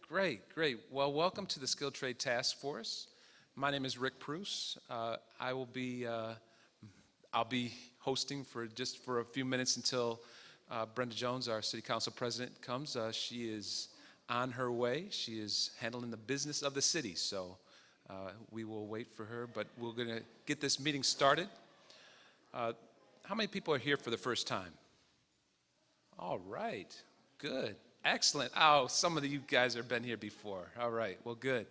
Great, great. Well, welcome to the Skilled Trade Task Force. My name is Rick Pruce. I'll be hosting for a few minutes until Brenda Jones, our City Council President, comes. She is on her way. She is handling the business of the city, so we will wait for her, but we're going to get this meeting started. How many people are here for the first time? All right, good. Excellent. Oh, some of you guys have been here before. All right, well, good.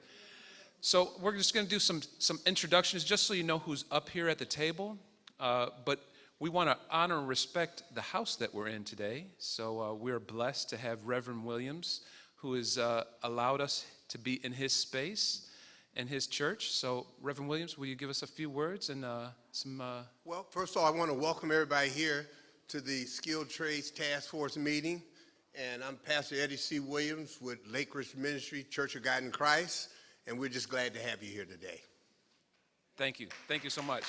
So we're just going to do some introductions just so you know who's up here at the table. But we want to honor and respect the house that we're in today. So we're blessed to have Reverend Williams, who has allowed us to be in his space and his church. So Reverend Williams, will you give us a few words and some... Well, first of all, I want to welcome everybody here to the Skilled Trades Task Force meeting. And I'm Pastor Eddie C. Williams with Lake Ridge Ministry, Church of God in Christ, and we're just glad to have you here today. Thank you. Thank you so much.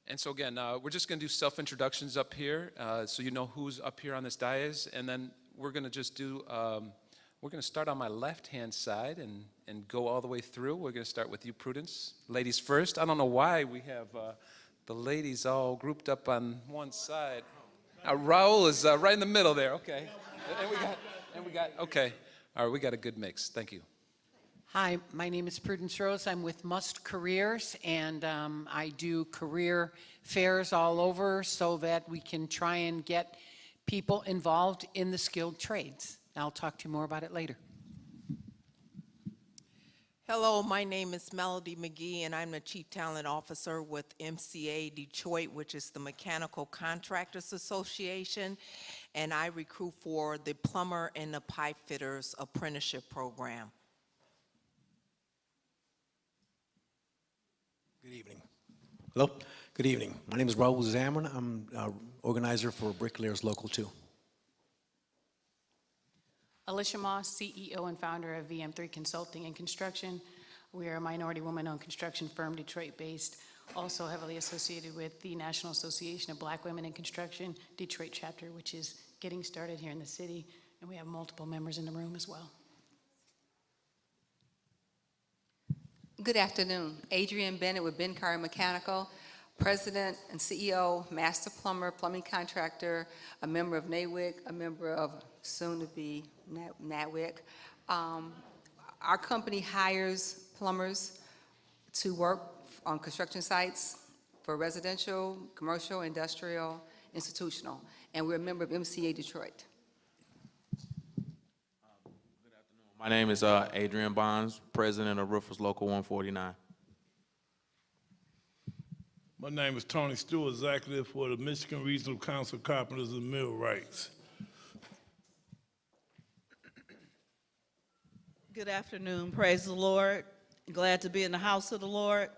And so again, we're just going to do self-introductions up here so you know who's up here on this dais, and then we're going to just do, we're going to start on my left-hand side and go all the way through. We're going to start with you, Prudence. Ladies first. I don't know why we have... the ladies all grouped up on one side. Raul is right in the middle there. Okay. And we got, okay. All right, we got a good mix. Thank you. Hi, my name is Prudence Rose. I'm with Must Careers, and I do career fairs all over so that we can try and get people involved in the skilled trades. I'll talk to you more about it later. Hello, my name is Melody McGee, and I'm the Chief Talent Officer with MCA Detroit, which is the Mechanical Contractors Association, and I recruit for the Plumber and the Pipe Fitters Apprenticeship Program. Good evening. Hello, good evening. My name is Raul Zamron. I'm organizer for Bricklayers Local 2. Alicia Moss, CEO and founder of VM3 Consulting and Construction. We are a minority woman-owned construction firm, Detroit-based, also heavily associated with the National Association of Black Women in Construction, Detroit chapter, which is getting started here in the city, and we have multiple members in the room as well. Good afternoon. Adrienne Bennett with Benkar Mechanical, President and CEO, Master Plumber, Plumbing Contractor, a member of NAWIC, a member of soon-to-be NAWIC. Our company hires plumbers to work on construction sites for residential, commercial, industrial, institutional, and we're a member of MCA Detroit. Good afternoon. My name is Adrian Bonds, President of Roofers Local 149. My name is Tony Stewart, executive for the Michigan Regional Council of Carpenters and Millwrights. Good afternoon. Praise the Lord. Glad to be in the house of the Lord.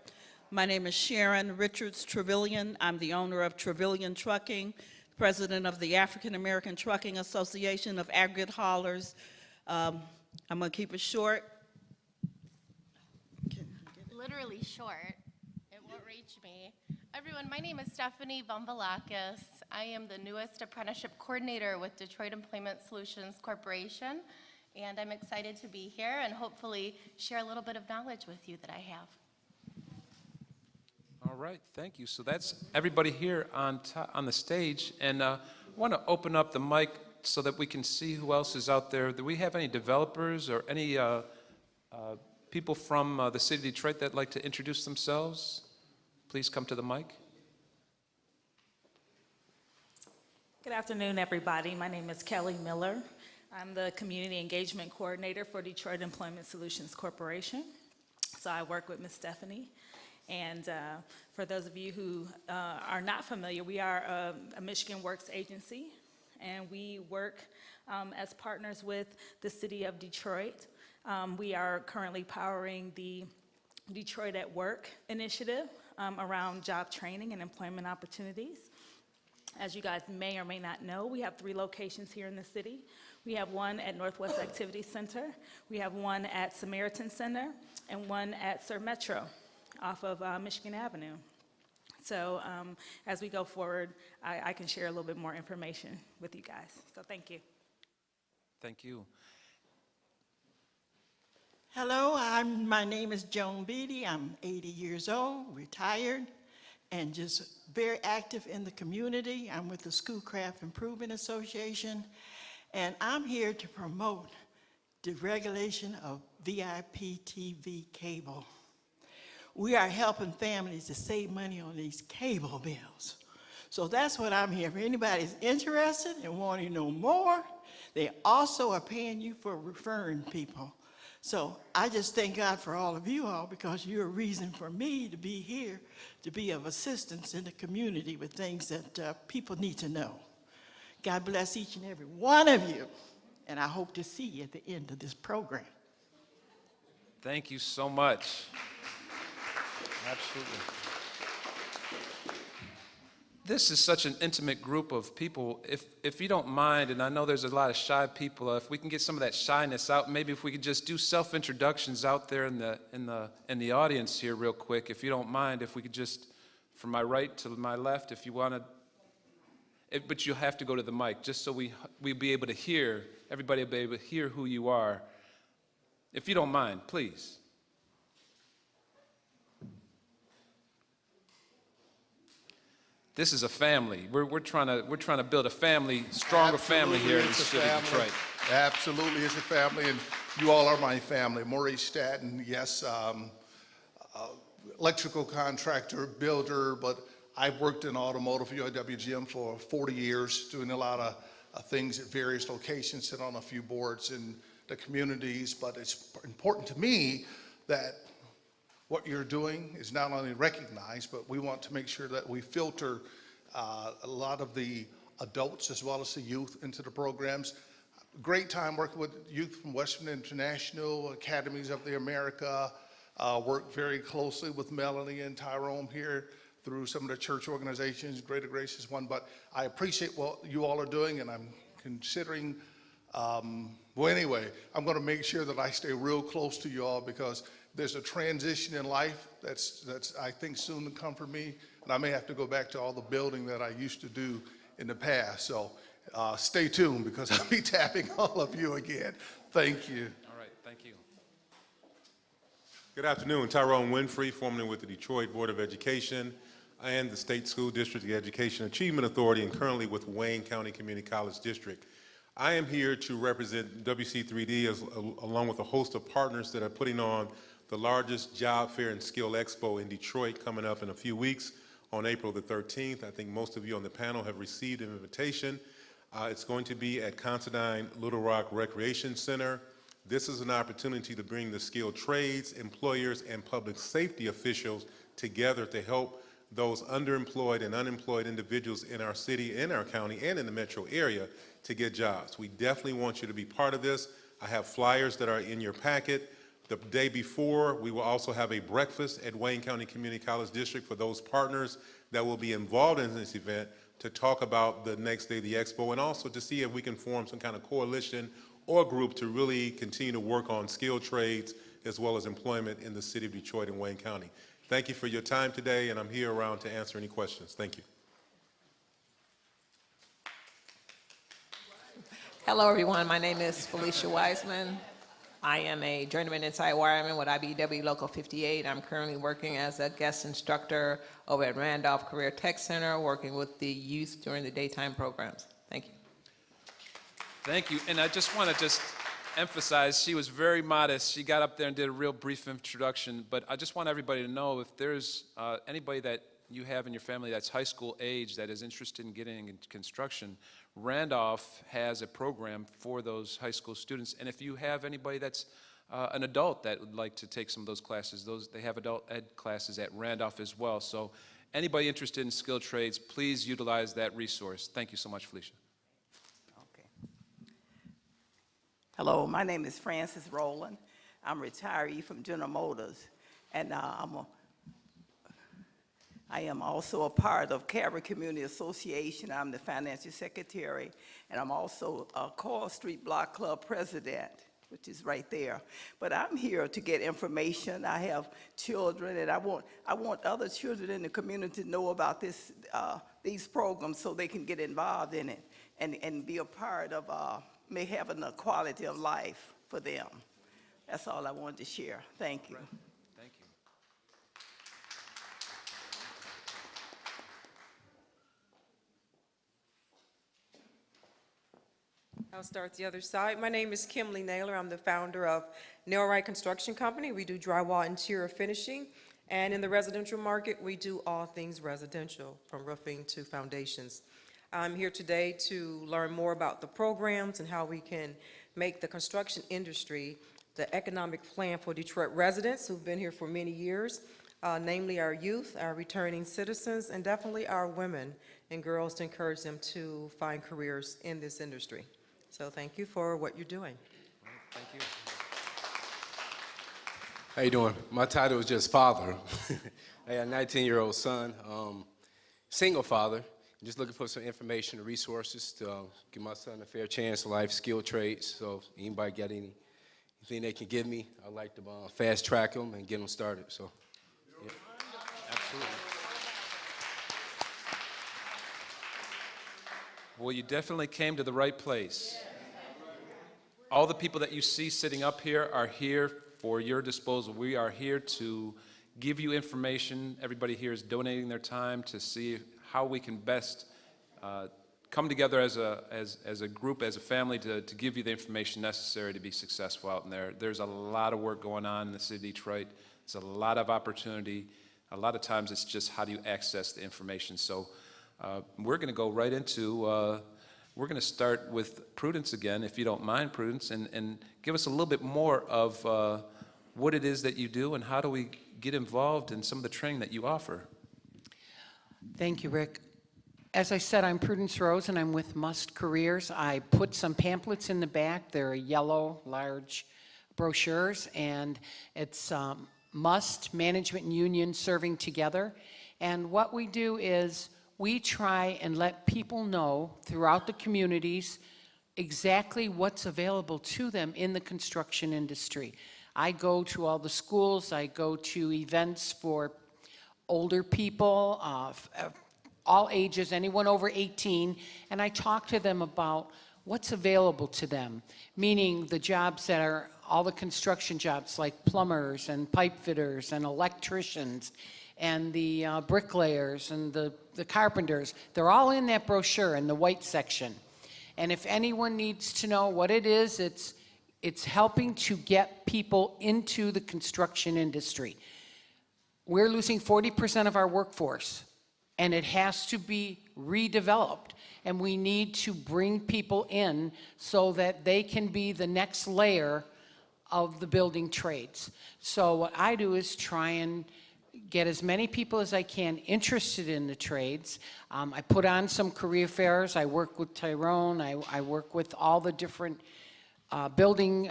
My name is Sharon Richards Trevelyan. I'm the owner of Trevelyan Trucking, president of the African American Trucking Association of Aggregate Haulers. I'm going to keep it short. Literally short. It won't reach me. Everyone, my name is Stephanie Vambalakis. I am the newest apprenticeship coordinator with Detroit Employment Solutions Corporation. And I'm excited to be here and hopefully share a little bit of knowledge with you that I have. All right, thank you. So that's everybody here on the stage. And I want to open up the mic so that we can see who else is out there. Do we have any developers or any people from the city of Detroit that like to introduce themselves? Please come to the mic. Good afternoon, everybody. My name is Kelly Miller. I'm the Community Engagement Coordinator for Detroit Employment Solutions Corporation. So I work with Ms. Stephanie. And for those of you who are not familiar, we are a Michigan Works agency, and we work as partners with the city of Detroit. We are currently powering the Detroit at Work initiative around job training and employment opportunities. As you guys may or may not know, we have 3 locations here in the city. We have one at Northwest Activity Center, we have one at Samaritan Center, and one at Sir Metro off of Michigan Avenue. So as we go forward, I can share a little bit more information with you guys. So thank you. Thank you. Hello, my name is Joan Beatty. I'm 80 years old, retired, and just very active in the community. I'm with the Schoolcraft Improvement Association, and I'm here to promote deregulation of VIP TV cable. We are helping families to save money on these cable bills. So that's what I'm here. If anybody's interested and wanting to know more, they also are paying you for referring people. So I just thank God for all of you all, because you're a reason for me to be here, to be of assistance in the community with things that people need to know. God bless each and every one of you, and I hope to see you at the end of this program. Thank you so much. Absolutely. This is such an intimate group of people. If you don't mind, and I know there's a lot of shy people, if we can get some of that shyness out, maybe if we could just do self-introductions out there in the audience here real quick, if you don't mind, if we could just, from my right to my left, if you want to, but you'll have to go to the mic, just so we'll be able to hear, everybody will be able to hear who you are. If you don't mind, please. This is a family. We're trying to build a family, stronger family here in the city of Detroit. Absolutely, it's a family, and you all are my family. Maurice Statton, yes, electrical contractor, builder, but I've worked in automotive UIWGM for 40 years, doing a lot of things at various locations, sit on a few boards in the communities, but it's important to me that what you're doing is not only recognized, but we want to make sure that we filter a lot of the adults as well as the youth into the programs. Great time working with youth from Western International, Academies of the America, work very closely with Melanie and Tyrone here through some of the church organizations. Greater Grace is one, but I appreciate what you all are doing, and I'm considering, well, anyway, I'm going to make sure that I stay real close to you all, because there's a transition in life that's I think soon to come for me, and I may have to go back to all the building that I used to do in the past. So stay tuned, because I'll be tapping all of you again. Thank you. All right, thank you. Good afternoon, Tyrone Winfrey, formerly with the Detroit Board of Education and the State School District Education Achievement Authority, and currently with Wayne County Community College District. I am here to represent WC3D along with a host of partners that are putting on the largest job fair and skill expo in Detroit coming up in a few weeks on April the 13th. I think most of you on the panel have received an invitation. It's going to be at Considine Little Rock Recreation Center. This is an opportunity to bring the skilled trades, employers, and public safety officials together to help those underemployed and unemployed individuals in our city, in our county, and in the metro area to get jobs. We definitely want you to be part of this. I have flyers that are in your packet. The day before, we will also have a breakfast at Wayne County Community College District for those partners that will be involved in this event to talk about the next day of the expo, and also to see if we can form some kind of coalition or group to really continue to work on skilled trades as well as employment in the city of Detroit and Wayne County. Thank you for your time today, and I'm here around to answer any questions. Thank you. Hello, everyone. My name is Felicia Wiseman. I am a journeyman inside wireman with IBEW Local 58. I'm currently working as a guest instructor over at Randolph Career Tech Center, working with the youth during the daytime programs. Thank you. Thank you. And I just want to emphasize, she was very modest. She got up there and did a real brief introduction, but I just want everybody to know, if there's anybody that you have in your family that's high school age that is interested in getting into construction, Randolph has a program for those high school students. And if you have anybody that's an adult that would like to take some of those classes, they have adult ed classes at Randolph as well. So anybody interested in skilled trades, please utilize that resource. Thank you so much, Felicia. Okay. Hello, my name is Frances Rowland. I'm a retiree from General Motors, and I am also a part of Calvary Community Association. I'm the financial secretary, and I'm also a Coral Street Block Club president. which is right there. But I'm here to get information. I have children, and I want other children in the community to know about these programs so they can get involved in it and be a part of may having a quality of life for them. That's all I wanted to share. Thank you. Thank you. I'll start the other side. My name is Kimberly Naylor. I'm the founder of Nailrite Construction Company. We do drywall interior finishing. And in the residential market, we do all things residential, from roofing to foundations. I'm here today to learn more about the programs and how we can make the construction industry the economic plan for Detroit residents who've been here for many years, namely our youth, our returning citizens, and definitely our women and girls, to encourage them to find careers in this industry. So thank you for what you're doing. Thank you. How you doing? My title is just father. I got a 19-year-old son, single father. I'm just looking for some information and resources to give my son a fair chance in life, skilled trades. So anybody got anything they can give me, I'd like to fast track them and get them started. So, yeah. Absolutely. Well, you definitely came to the right place. All the people that you see sitting up here are here for your disposal. We are here to give you information. Everybody here is donating their time to see how we can best come together as a group, as a family, to give you the information necessary to be successful out in there. There's a lot of work going on in the city of Detroit. There's a lot of opportunity. A lot of times it's just how do you access the information. So we're going to go right into, we're going to start with Prudence again, if you don't mind, Prudence, and give us a little bit more of what it is that you do and how do we get involved in some of the training that you offer. Thank you, Rick. As I said, I'm Prudence Rose, and I'm with Must Careers. I put some pamphlets in the back. They're yellow, large brochures, and it's Must Management and Union Serving Together. And what we do is we try and let people know throughout the communities exactly what's available to them in the construction industry. I go to all the schools. I go to events for older people, all ages, anyone over 18, and I talk to them about what's available to them, meaning the jobs that are all the construction jobs like plumbers and pipe fitters and electricians and the bricklayers and the carpenters. They're all in that brochure in the white section. And if anyone needs to know what it is, it's helping to get people into the construction industry. We're losing 40% of our workforce, and it has to be redeveloped. And we need to bring people in so that they can be the next layer of the building trades. So what I do is try and get as many people as I can interested in the trades. I put on some career fairs. I work with Tyrone. I work with all the different building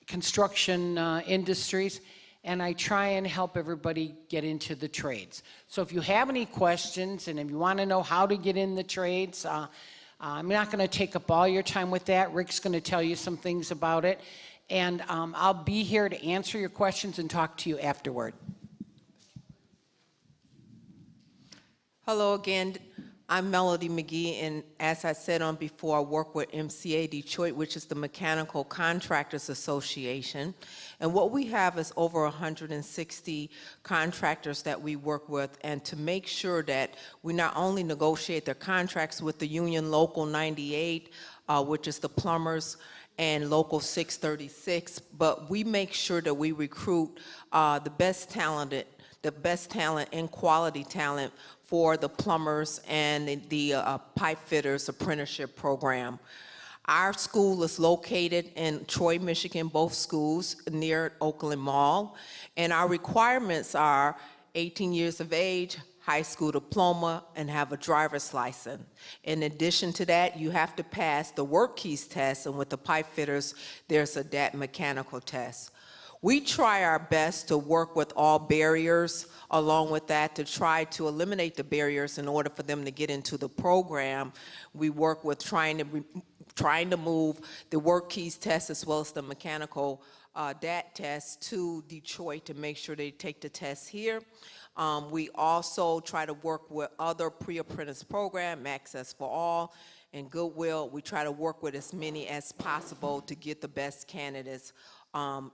construction industries, and I try and help everybody get into the trades. So if you have any questions and if you want to know how to get in the trades, I'm not going to take up all your time with that. Rick's going to tell you some things about it. And I'll be here to answer your questions and talk to you afterward. Hello again. I'm Melody McGee, and as I said on before, I work with MCA Detroit, which is the Mechanical Contractors Association. And what we have is over 160 contractors that we work with, and to make sure that we not only negotiate their contracts with the union Local 98, which is the plumbers, and Local 636, but we make sure that we recruit the best talent and quality talent for the plumbers and the pipe fitters apprenticeship program. Our school is located in Troy, Michigan, both schools near Oakland Mall, and our requirements are 18 years of age, high school diploma, and have a driver's license. In addition to that, you have to pass the work keys test, and with the pipe fitters, there's a DAT mechanical test. We try our best to work with all barriers, along with that, to try to eliminate the barriers in order for them to get into the program. We work with trying to move the work keys test as well as the mechanical DAT test to Detroit to make sure they take the test here. We also try to work with other pre-apprentice program, Access for All, and Goodwill. We try to work with as many as possible to get the best candidates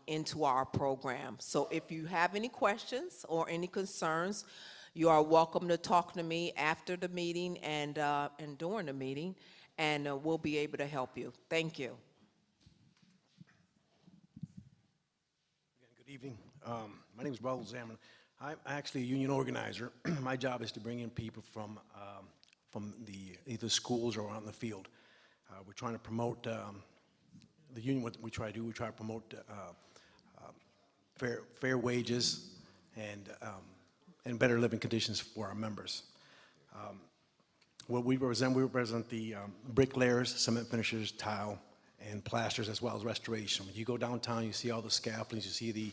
into our program. So if you have any questions or any concerns, you are welcome to talk to me after the meeting and during the meeting, and we'll be able to help you. Thank you. Good evening. My name is Raul Zaman. I'm actually a union organizer. My job is to bring in people from either schools or on the field. We're trying to promote the union. What we try to do, we try to promote fair wages and better living conditions for our members. What we represent the bricklayers, cement finishers, tile, and plasters, as well as restoration. When you go downtown, you see all the scaffoldings, you see the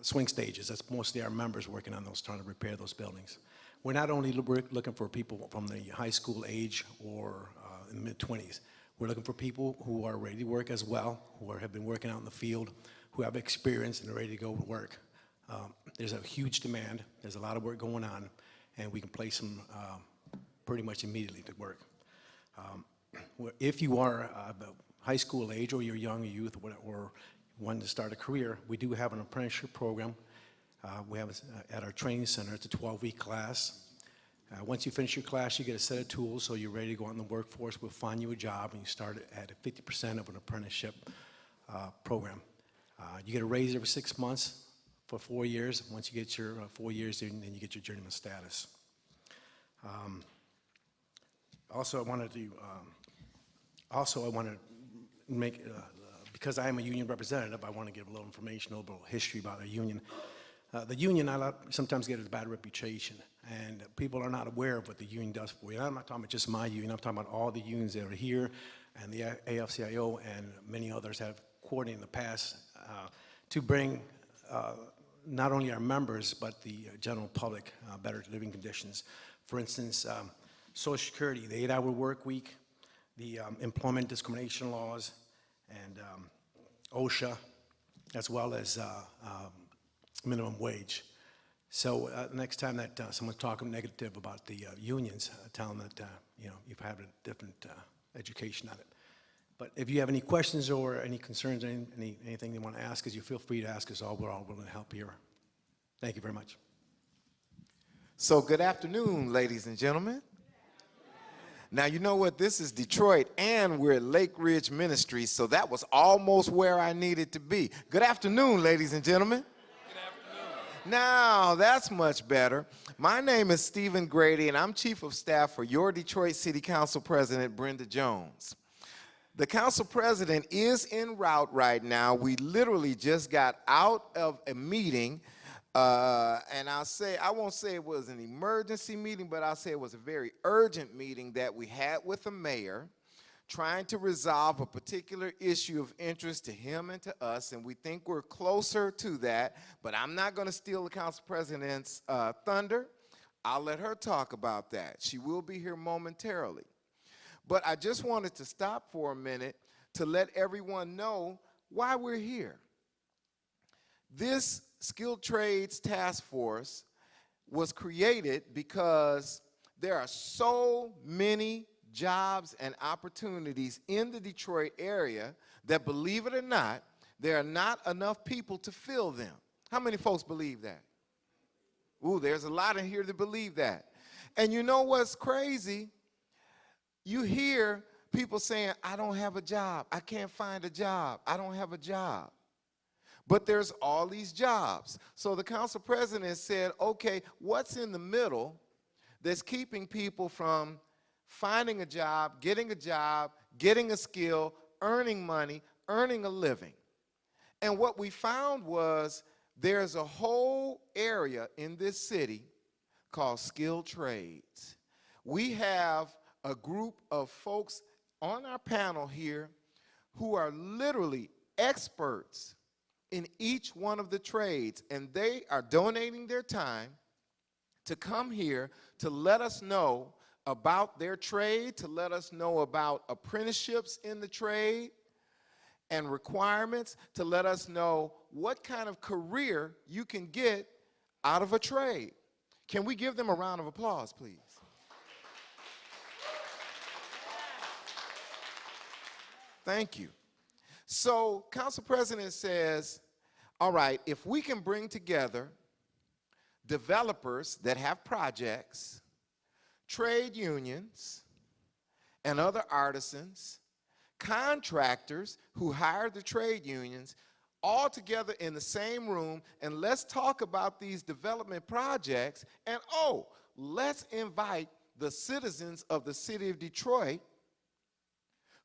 swing stages. That's mostly our members working on those, trying to repair those buildings. We're not only looking for people from the high school age or in the mid-20s. We're looking for people who are ready to work as well, who have been working out in the field, who have experience and are ready to go to work. There's a huge demand. There's a lot of work going on, and we can place them pretty much immediately to work. If you are high school age or you're young youth or wanting to start a career, we do have an apprenticeship program. We have at our training center. It's a 12-week class. Once you finish your class, you get a set of tools, so you're ready to go out in the workforce. We'll find you a job, and you start at 50% of an apprenticeship program. You get a raise every 6 months for 4 years. Once you get your 4 years, then you get your journeyman status. Also, I wanted to make, because I am a union representative, I want to give a little information, a little history about the union. The union sometimes gets a bad reputation, and people are not aware of what the union does for you. And I'm not talking about just my union, I'm talking about all the unions that are here, and the AFL-CIO and many others have coordinated in the past to bring not only our members, but the general public better living conditions. For instance, Social Security, the 8-hour work week, the employment discrimination laws, and OSHA, as well as minimum wage. So next time that someone's talking negative about the unions, tell them that you've had a different education on it. But if you have any questions or any concerns, anything you want to ask us, you feel free to ask us all. We're all willing to help here. Thank you very much. So good afternoon, ladies and gentlemen. Now, you know what? This is Detroit, and we're at Lake Ridge Ministries, so that was almost where I needed to be. Good afternoon, ladies and gentlemen. Good afternoon. Now, that's much better. My name is Stephen Grady, and I'm Chief of Staff for your Detroit City Council President, Brenda Jones. The Council President is en route right now. We literally just got out of a meeting. And I won't say it was an emergency meeting, but I'll say it was a very urgent meeting that we had with the mayor, trying to resolve a particular issue of interest to him and to us, and we think we're closer to that, but I'm not going to steal the council president's thunder. I'll let her talk about that. She will be here momentarily. But I just wanted to stop for a minute to let everyone know why we're here. This Skilled Trades Task Force was created because there are so many jobs and opportunities in the Detroit area that, believe it or not, there are not enough people to fill them. How many folks believe that? Ooh, there's a lot in here that believe that. And you know what's crazy? You hear people saying, I don't have a job, I can't find a job, I don't have a job. But there's all these jobs. So the council president said, okay, what's in the middle that's keeping people from finding a job, getting a skill, earning money, earning a living? And what we found was there's a whole area in this city called skilled trades. We have a group of folks on our panel here who are literally experts in each one of the trades, and they are donating their time to come here to let us know about their trade, to let us know about apprenticeships in the trade and requirements, to let us know what kind of career you can get out of a trade. Can we give them a round of applause, please? Thank you. So, Council President says, all right, if we can bring together developers that have projects, trade unions, and other artisans, contractors who hire the trade unions, all together in the same room, and let's talk about these development projects, and oh, let's invite the citizens of the city of Detroit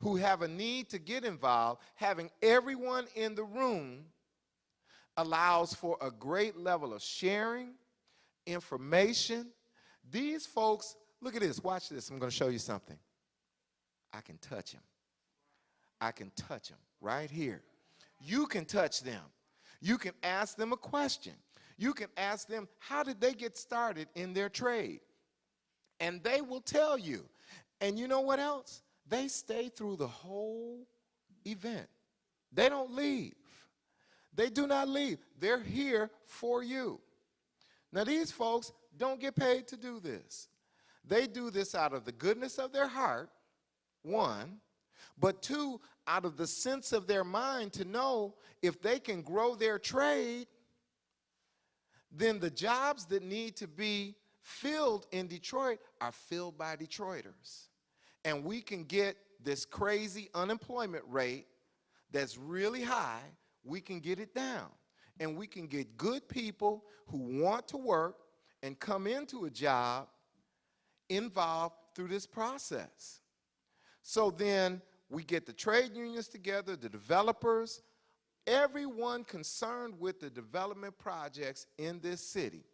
who have a need to get involved. Having everyone in the room allows for a great level of sharing, information. These folks, look at this, watch this, I'm going to show you something. I can touch him. I can touch them right here. You can touch them. You can ask them a question. You can ask them, how did they get started in their trade? And they will tell you. And you know what else? They stay through the whole event. They don't leave. They do not leave. They're here for you. Now, these folks don't get paid to do this. They do this out of the goodness of their heart, one, but two, out of the sense of their mind to know if they can grow their trade, then the jobs that need to be filled in Detroit are filled by Detroiters. And we can get this crazy unemployment rate that's really high, we can get it down. And we can get good people who want to work and come into a job involved through this process. So then we get the trade unions together, the developers, everyone concerned with the development projects in this city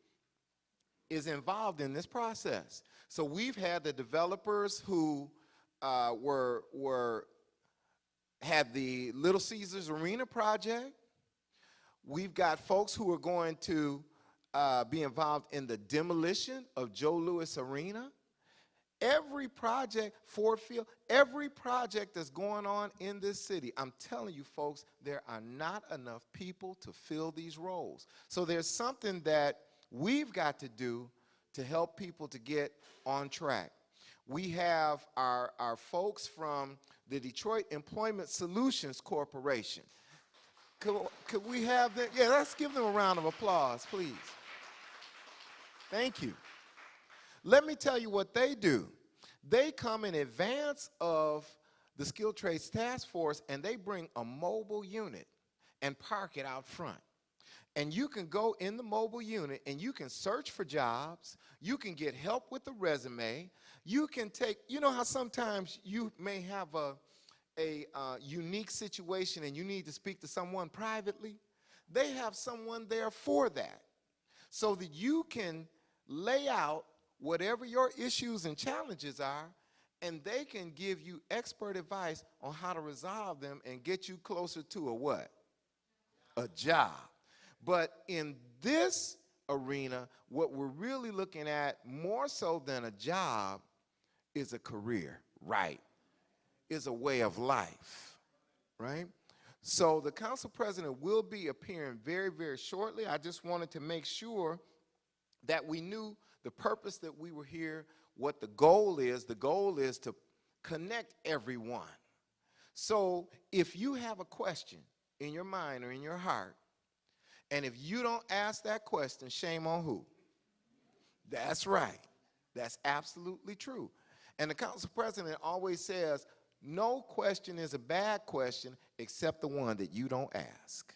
is involved in this process. So we've had the developers who had the Little Caesars Arena project. We've got folks who are going to be involved in the demolition of Joe Louis Arena. Every project, Ford Field, every project that's going on in this city, I'm telling you folks, there are not enough people to fill these roles. So there's something that we've got to do to help people to get on track. We have our folks from the Detroit Employment Solutions Corporation. Could we have them? Yeah, let's give them a round of applause, please. Thank you. Let me tell you what they do. They come in advance of the Skilled Trades Task Force, and they bring a mobile unit and park it out front. And you can go in the mobile unit and you can search for jobs. You can get help with the resume. You can take, you know how sometimes you may have a unique situation and you need to speak to someone privately? They have someone there for that, so that you can lay out whatever your issues and challenges are, and they can give you expert advice on how to resolve them and get you closer to a what? A job. But in this arena, what we're really looking at more so than a job is a career, right? Is a way of life, right? So the council president will be appearing very, very shortly. I just wanted to make sure that we knew the purpose that we were here, what the goal is. The goal is to connect everyone. So if you have a question in your mind or in your heart, and if you don't ask that question, shame on who? That's right. That's absolutely true. And the council president always says, no question is a bad question except the one that you don't ask.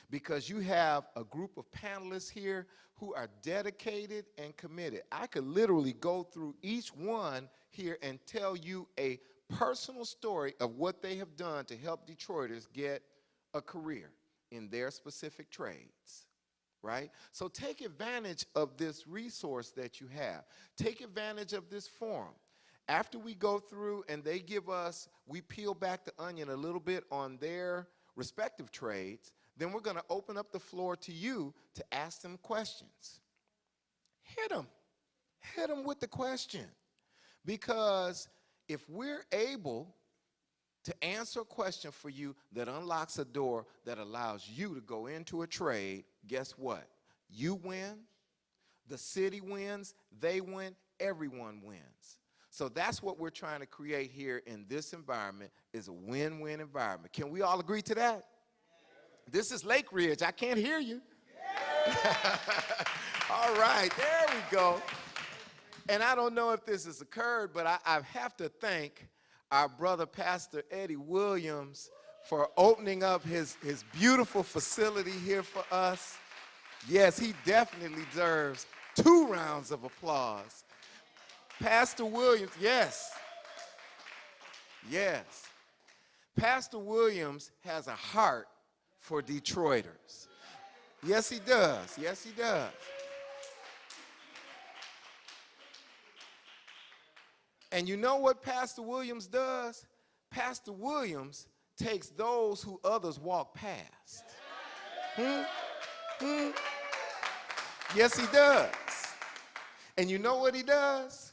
Because you have a group of panelists here who are dedicated and committed. I could literally go through each one here and tell you a personal story of what they have done to help Detroiters get a career in their specific trades, right? So take advantage of this resource that you have. Take advantage of this forum. After we go through and they give us, we peel back the onion a little bit on their respective trades, Then we're going to open up the floor to you to ask them questions. Hit them with the question. Because if we're able to answer a question for you that unlocks a door that allows you to go into a trade, guess what? You win, the city wins, they win, everyone wins. So that's what we're trying to create here in this environment, is a win-win environment. Can we all agree to that? This is Lake Ridge. I can't hear you. All right, there we go. And I don't know if this has occurred, but I have to thank our brother, Pastor Eddie Williams, for opening up his beautiful facility here for us. Yes, he definitely deserves 2 rounds of applause. Pastor Williams, yes. Yes. Pastor Williams has a heart for Detroiters. Yes, he does. Yes, he does. And you know what Pastor Williams does? Pastor Williams takes those who others walk past. Yes, he does. And you know what he does?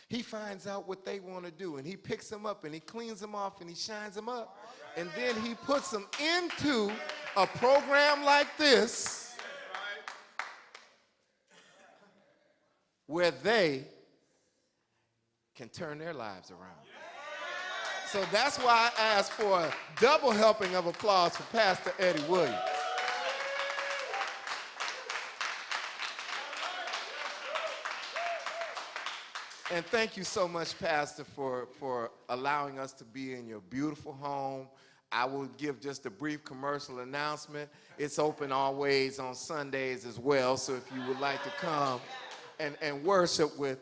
He finds out what they want to do, and he picks them up, and he cleans them off, and he shines them up. And then he puts them into a program like this, where they can turn their lives around. So that's why I asked for a double helping of applause for Pastor Eddie Williams. And thank you so much, Pastor, for allowing us to be in your beautiful home. I will give just a brief commercial announcement. It's open always on Sundays as well, so if you would like to come and worship with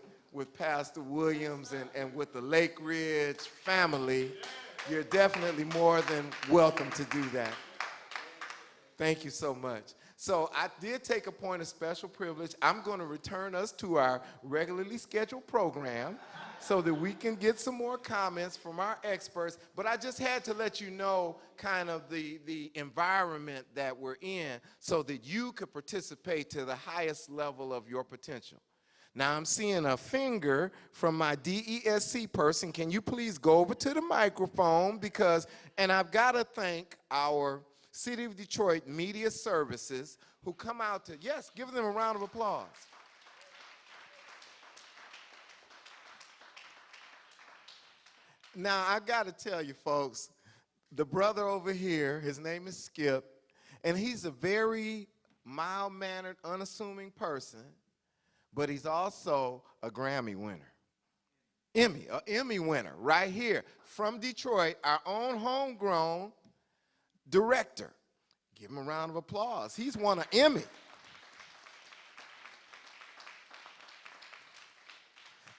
Pastor Williams and with the Lake Ridge family, you're definitely more than welcome to do that. Thank you so much. So I did take a point of special privilege. I'm going to return us to our regularly scheduled program so that we can get some more comments from our experts. But I just had to let you know kind of the environment that we're in so that you could participate to the highest level of your potential. Now I'm seeing a finger from my DESC person. Can you please go over to the microphone? And I've got to thank our City of Detroit Media Services who come out to, yes, give them a round of applause. Now, I got to tell you, folks, the brother over here, his name is Skip, and he's a very mild-mannered, unassuming person, but he's also a Grammy winner. An Emmy winner right here from Detroit, our own homegrown director. Give him a round of applause. He's won an Emmy.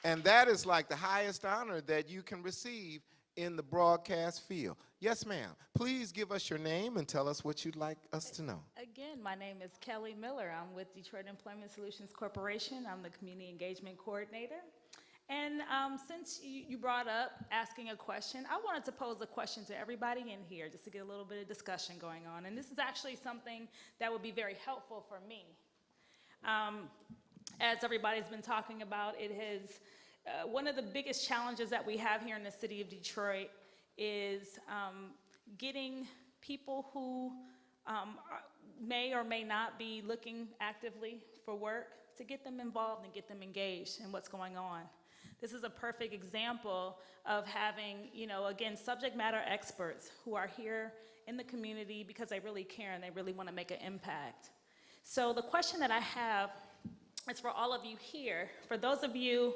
And that is like the highest honor that you can receive in the broadcast field. Yes, ma'am. Please give us your name and tell us what you'd like us to know. Again, my name is Kelly Miller. I'm with Detroit Employment Solutions Corporation. I'm the Community Engagement Coordinator. And since you brought up asking a question, I wanted to pose a question to everybody in here just to get a little bit of discussion going on. And this is actually something that would be very helpful for me. As everybody's been talking about, it has one of the biggest challenges that we have here in the city of Detroit is getting people who may or may not be looking actively for work to get them involved and get them engaged in what's going on. This is a perfect example of having, again, subject matter experts who are here in the community because they really care and they really want to make an impact. So the question that I have is for all of you here, for those of you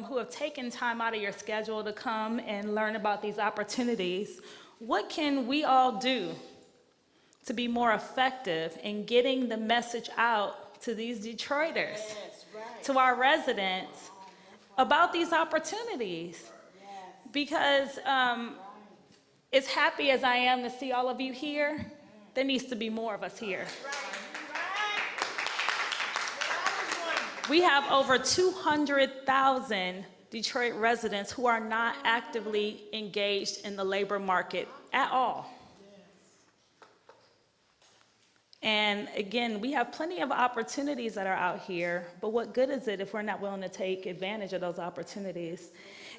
who have taken time out of your schedule to come and learn about these opportunities, what can we all do to be more effective in getting the message out to these Detroiters, to our residents, about these opportunities? Because as happy as I am to see all of you here, there needs to be more of us here. We have over 200,000 Detroit residents who are not actively engaged in the labor market at all. And again, we have plenty of opportunities that are out here, but what good is it if we're not willing to take advantage of those opportunities?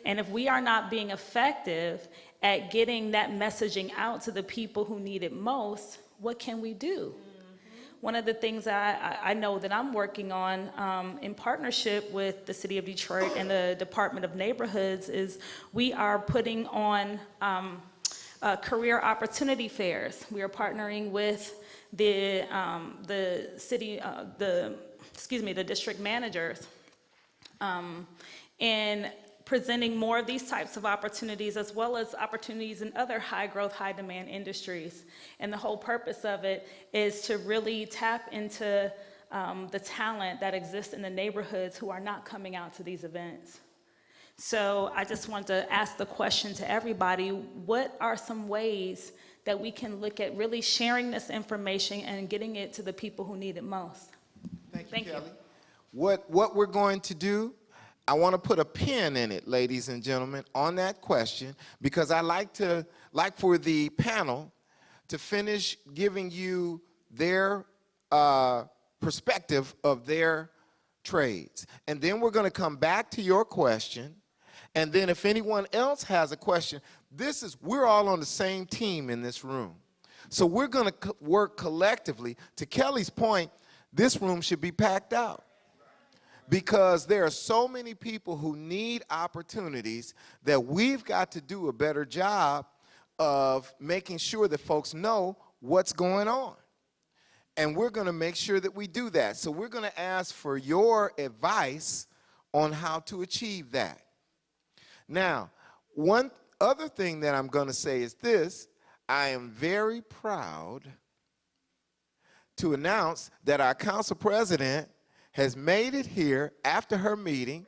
And if we are not being effective at getting that messaging out to the people who need it most, what can we do? One of the things I know that I'm working on in partnership with the City of Detroit and the Department of Neighborhoods is we are putting on career opportunity fairs. We are partnering with the district managers and presenting more of these types of opportunities as well as opportunities in other high growth, high demand industries. And the whole purpose of it is to really tap into the talent that exists in the neighborhoods who are not coming out to these events. So I just want to ask the question to everybody, what are some ways that we can look at really sharing this information and getting it to the people who need it most? Thank you. Kelly. What we're going to do, I want to put a pin in it, ladies and gentlemen, on that question, because I like for the panel to finish giving you their perspective of their trades. And then we're going to come back to your question. And then if anyone else has a question, we're all on the same team in this room. So we're going to work collectively. To Kelly's point, this room should be packed out, because there are so many people who need opportunities that we've got to do a better job of making sure that folks know what's going on. And we're going to make sure that we do that. So we're going to ask for your advice on how to achieve that. Now, one other thing that I'm going to say is this. I am very proud to announce that our council president has made it here after her meeting.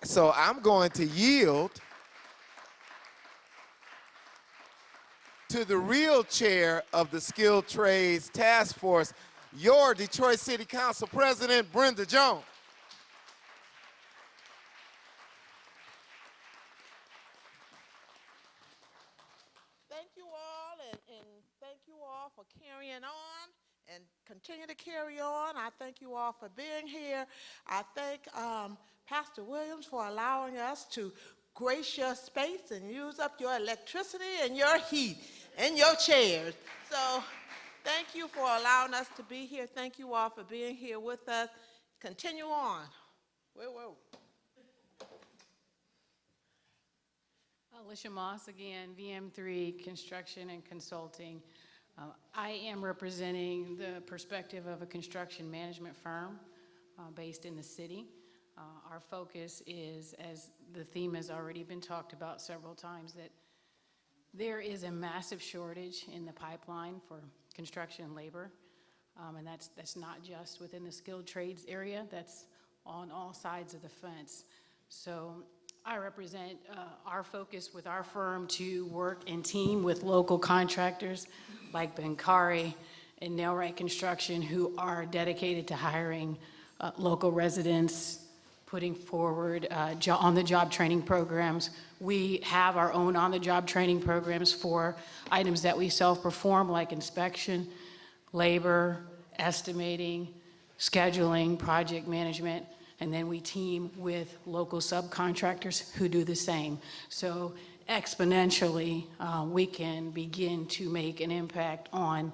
So I'm going to yield to the real chair of the Skilled Trades Task Force, your Detroit City Council President, Brenda Jones. Thank you all, and thank you all for carrying on and continue to carry on. I thank you all for being here. I thank Pastor Williams for allowing us to grace your space and use up your electricity and your heat and your chairs. So thank you for allowing us to be here. Thank you all for being here with us. Continue on. Whoa. Alicia Moss again, VM3 Construction and Consulting. I am representing the perspective of a construction management firm based in the city. Our focus is, as the theme has already been talked about several times, that there is a massive shortage in the pipeline for construction labor, and that's not just within the skilled trades area, that's on all sides of the fence. So I represent our focus with our firm to work in team with local contractors like Benkari and Nailright Construction, who are dedicated to hiring local residents, putting forward on-the-job training programs. We have our own on-the-job training programs for items that we self-perform, like inspection, labor, estimating, scheduling, project management, and then we team with local subcontractors who do the same. So exponentially, we can begin to make an impact on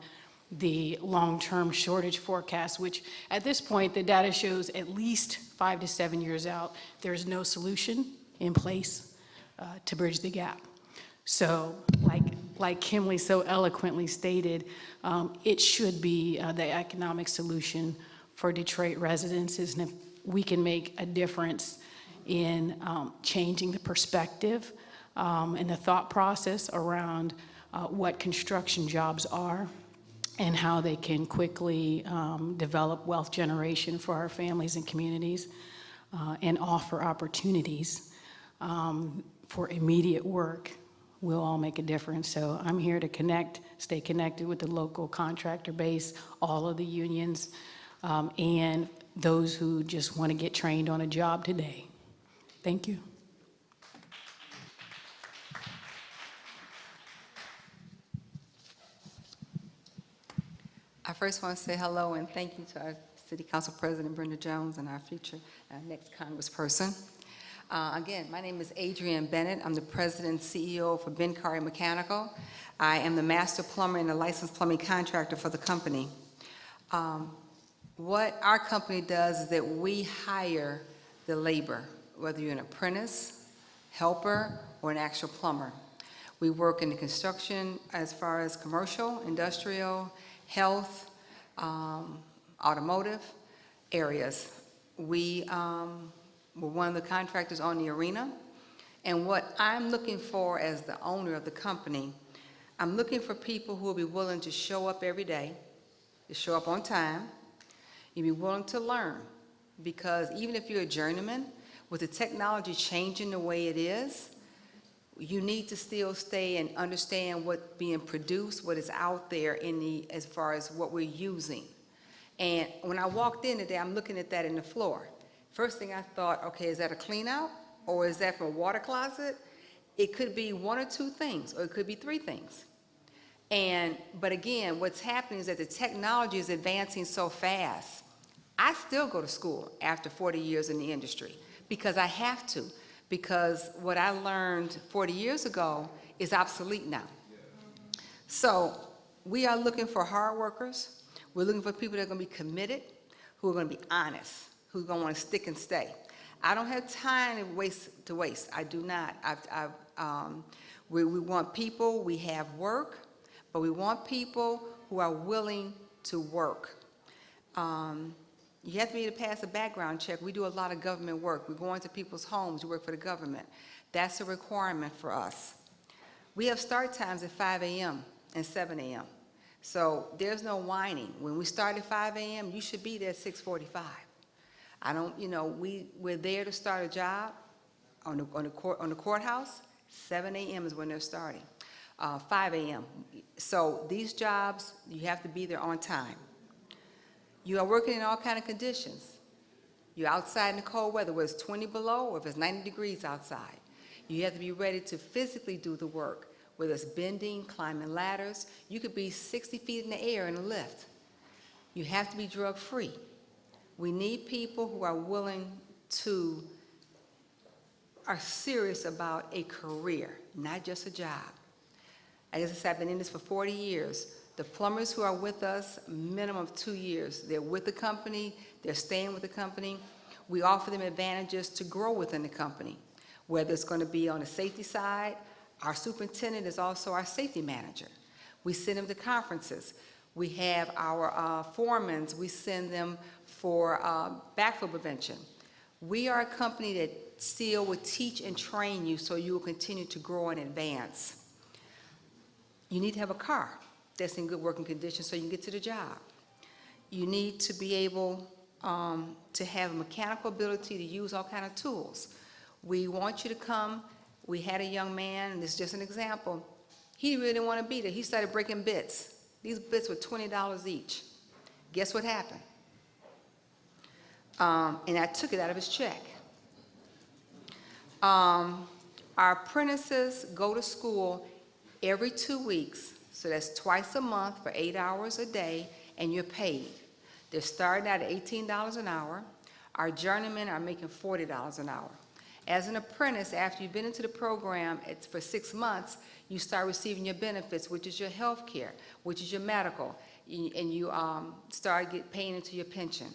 the long-term shortage forecast, which at this point, the data shows at least 5 to 7 years out, there's no solution in place to bridge the gap. So like Kimley so eloquently stated, it should be the economic solution for Detroit residents, and if we can make a difference in changing the perspective and the thought process around what construction jobs are and how they can quickly develop wealth generation for our families and communities and offer opportunities for immediate work, will all make a difference. So I'm here to stay connected with the local contractor base, all of the unions, and those who just want to get trained on a job today. Thank you. Our first want to say hello and thank you to our City Council President Brenda Jones and our future next Congressperson. Again, my name is Adrienne Bennett. I'm the President and CEO for Ben Curry Mechanical. I am the master plumber and the licensed plumbing contractor for the company. What our company does is that we hire the labor, whether you're an apprentice, helper, or an actual plumber. We work in the construction as far as commercial, industrial, health, automotive areas. We're one of the contractors on the arena. And what I'm looking for as the owner of the company, I'm looking for people who will be willing to show up every day, to show up on time, and be willing to learn. Because even if you're a journeyman, with the technology changing the way it is, you need to still stay and understand what's being produced, what is out there as far as what we're using. And when I walked in today, I'm looking at that in the floor. First thing I thought, okay, is that a clean out? Or is that from a water closet? It could be one or two things, or it could be three things. But again, what's happening is that the technology is advancing so fast. I still go to school after 40 years in the industry because I have to. Because what I learned 40 years ago is obsolete now. So we are looking for hard workers. We're looking for people that are going to be committed, who are going to be honest, who are going to want to stick and stay. I don't have time to waste. I do not. We want people, we have work, but we want people who are willing to work. You have to be able to pass a background check. We do a lot of government work. We go into people's homes to work for the government. That's a requirement for us. We have start times at 5 a.m. and 7 a.m. So there's no whining. When we start at 5 a.m., you should be there at 6:45. We're there to start a job on the courthouse. 7 a.m. is when they're starting. 5 a.m. So these jobs, you have to be there on time. You are working in all kinds of conditions. You're outside in the cold weather, whether it's 20 below or if it's 90 degrees outside. You have to be ready to physically do the work, whether it's bending, climbing ladders. You could be 60 feet in the air in a lift. You have to be drug-free. We need people who are willing to, are serious about a career, not just a job. As I said, I've been in this for 40 years. The plumbers who are with us, minimum of 2 years. They're with the company, they're staying with the company. We offer them advantages to grow within the company, whether it's going to be on the safety side. Our superintendent is also our safety manager. We send them to conferences. We have our foremans, we send them for backflow prevention. We are a company that still will teach and train you so you will continue to grow and advance. You need to have a car that's in good working condition so you can get to the job. You need to be able to have a mechanical ability to use all kinds of tools. We want you to come. We had a young man, and this is just an example. He really didn't want to be there. He started breaking bits. These bits were $20 each. Guess what happened? And I took it out of his check. Our apprentices go to school every 2 weeks. So that's twice a month for 8 hours a day, and you're paid. They're starting out at $18 an hour. Our journeymen are making $40 an hour. As an apprentice, after you've been into the program for 6 months, you start receiving your benefits, which is your health care, which is your medical, and you start paying into your pension.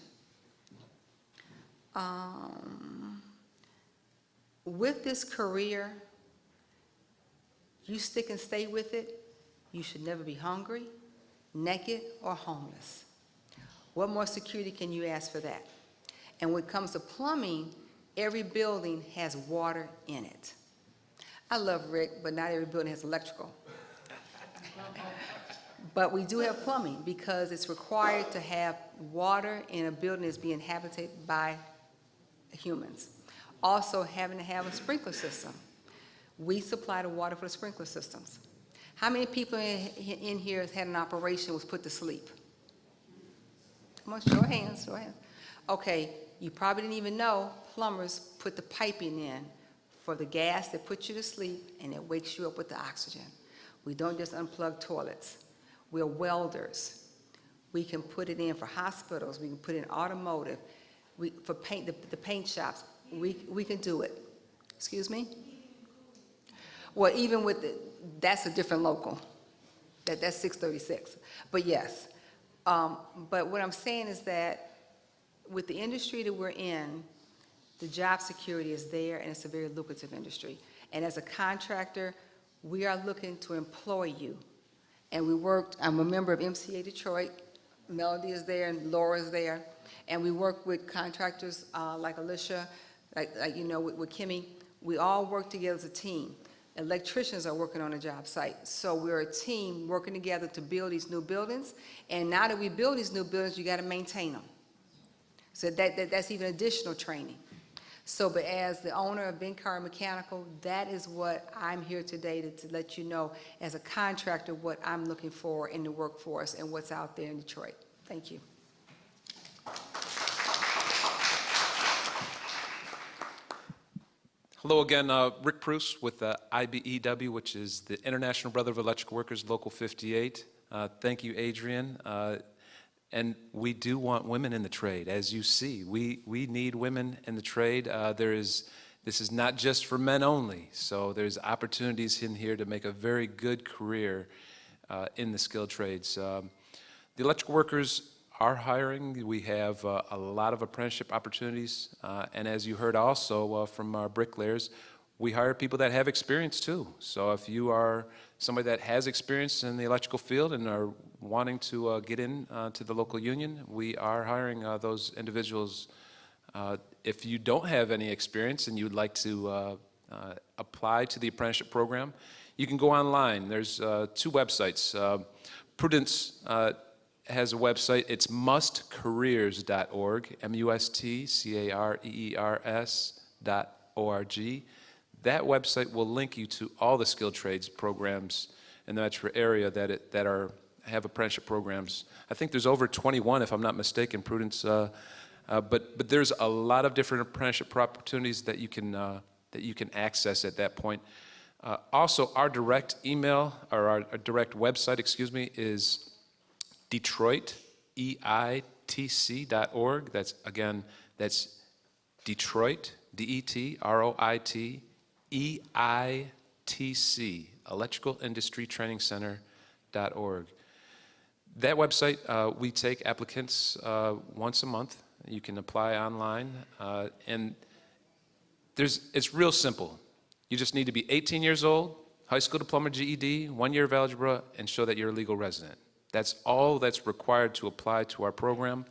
With this career, you stick and stay with it, you should never be hungry, naked, or homeless. What more security can you ask for that? And when it comes to plumbing, every building has water in it. I love Rick, but not every building has electrical. But we do have plumbing because it's required to have water in a building that's being inhabited by humans. Also having to have a sprinkler system. We supply the water for the sprinkler systems. How many people in here has had an operation was put to sleep? Come on, show of hands, show of hands. Okay, you probably didn't even know plumbers put the piping in for the gas that puts you to sleep and it wakes you up with the oxygen. We don't just unplug toilets. We're welders. We can put it in for hospitals. We can put it in automotive. For paint, the paint shops. We can do it. Excuse me? Well, even with that's a different local. That's 636. But yes. But what I'm saying is that with the industry that we're in, the job security is there, and it's a very lucrative industry. And as a contractor, we are looking to employ you. And I'm a member of MCA Detroit. Melody is there, and Laura is there. And we work with contractors like Alicia, like you know, with Kimmy. We all work together as a team. Electricians are working on a job site. So we're a team working together to build these new buildings. And now that we build these new buildings, you got to maintain them. So that's even additional training. So, but as the owner of Ben Carr Mechanical, that is what I'm here today to let you know as a contractor what I'm looking for in the workforce and what's out there in Detroit. Thank you. Hello again, Rick Pruce with IBEW, which is the International Brotherhood of Electrical Workers, Local 58. Thank you, Adrian. And we do want women in the trade, as you see. We need women in the trade. This is not just for men only, so there's opportunities in here to make a very good career in the skilled trades. The electrical workers are hiring. We have a lot of apprenticeship opportunities, and as you heard also from our bricklayers, we hire people that have experience too. So if you are somebody that has experience in the electrical field and are wanting to get in to the local union, we are hiring those individuals. If you don't have any experience and you would like to apply to the apprenticeship program, you can go online. There's 2 websites. Prudence has a website. It's mustcareers.org, mustcareers.org. That website will link you to all the skilled trades programs in the metro area that have apprenticeship programs. I think there's over 21, if I'm not mistaken, Prudence. But there's a lot of different apprenticeship opportunities that you can access at that point. Also, our direct email or our direct website, excuse me, is DetroitEITC.org. That's Detroit, DETROIT, EITC, Electrical Industry Training Center.org. That website, we take applicants once a month. You can apply online, and it's real simple. You just need to be 18 years old, high school diploma, GED, 1 year of algebra, and show that you're a legal resident. That's all that's required to apply to our program.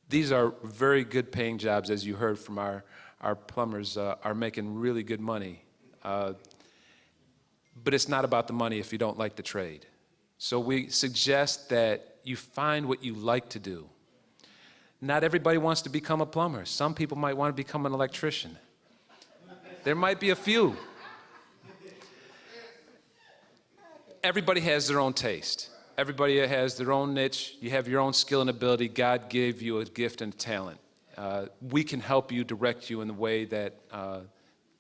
These are very good paying jobs, as you heard from our plumbers are making really good money. But it's not about the money if you don't like the trade. So we suggest that you find what you like to do. Not everybody wants to become a plumber. Some people might want to become an electrician. There might be a few. Everybody has their own taste. Everybody has their own niche. You have your own skill and ability. God gave you a gift and a talent. We can help you, direct you in the way that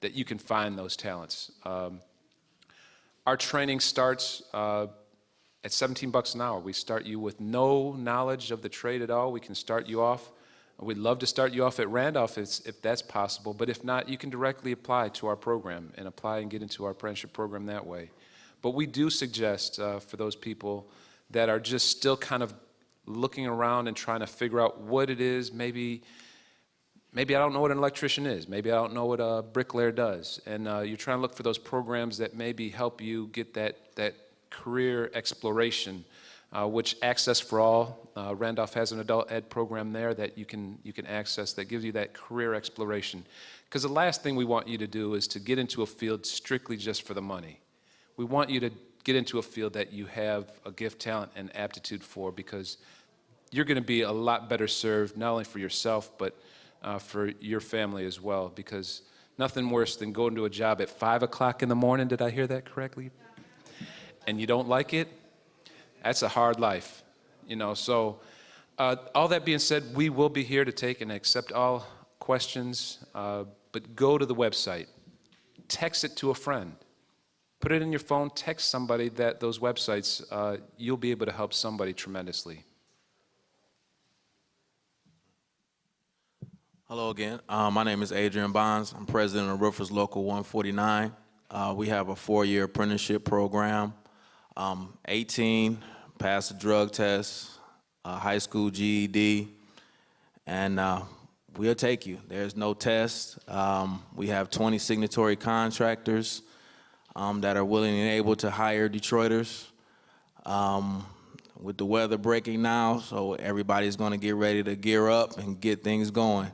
you can find those talents. Our training starts at $17 an hour. We start you with no knowledge of the trade at all. We can start you off. We'd love to start you off at Randolph if that's possible, but if not, you can directly apply to our program and apply and get into our apprenticeship program that way. But we do suggest for those people that are just still kind of looking around and trying to figure out what it is. Maybe I don't know what an electrician is. Maybe I don't know what a bricklayer does. And you're trying to look for those programs that maybe help you get that career exploration, which Access for All, Randolph has an adult ed program there that you can access that gives you that career exploration. Because the last thing we want you to do is to get into a field strictly just for the money. We want you to get into a field that you have a gift, talent, and aptitude for, because you're going to be a lot better served, not only for yourself, but for your family as well, because nothing worse than going to a job at 5 o'clock in the morning, did I hear that correctly? And you don't like it, that's a hard life, you know. So all that being said, we will be here to take and accept all questions, but go to the website, text it to a friend. Put it in your phone, text somebody those websites. You'll be able to help somebody tremendously. Hello again. My name is Adrian Bonds. I'm president of Roofers Local 149. We have a 4-year apprenticeship program. 18, passed the drug test, high school GED, and we'll take you. There's no test. We have 20 signatory contractors that are willing and able to hire Detroiters. With the weather breaking now, so everybody's going to get ready to gear up and get things going.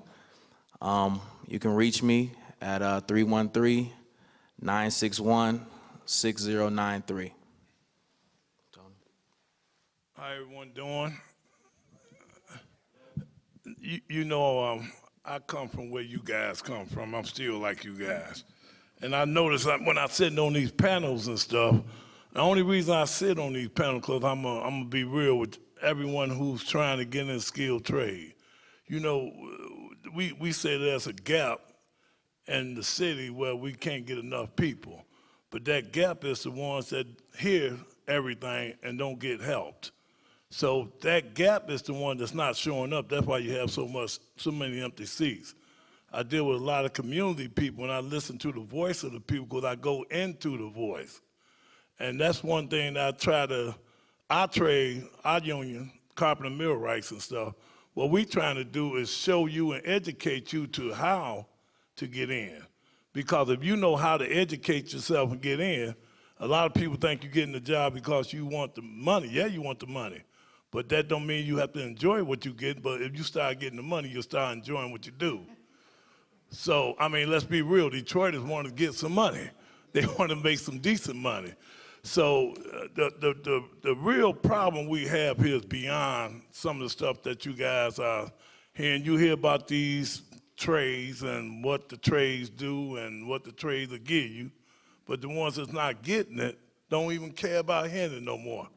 You can reach me at 313-961-6093. How everyone doing? You know, I come from where you guys come from. I'm still like you guys. And I notice when I sit on these panels and stuff, the only reason I sit on these panels because I'm going to be real with everyone who's trying to get in a skilled trade. You know, we say there's a gap in the city where we can't get enough people. But that gap is the ones that hear everything and don't get helped. So that gap is the one that's not showing up. That's why you have so many empty seats. I deal with a lot of community people, and I listen to the voice of the people because I go into the voice. And that's one thing that our trade, our union, carpenter millwrights and stuff, what we're trying to do is show you and educate you to how to get in. Because if you know how to educate yourself and get in, a lot of people think you're getting the job because you want the money. Yeah, you want the money. But that don't mean you have to enjoy what you get. But if you start getting the money, you'll start enjoying what you do. So, I mean, let's be real. Detroiters want to get some money. They want to make some decent money. So the real problem we have here is beyond some of the stuff that you guys are hearing. You hear about these trades and what the trades do and what the trades will give you. But the ones that's not getting it don't even care about hearing it no more.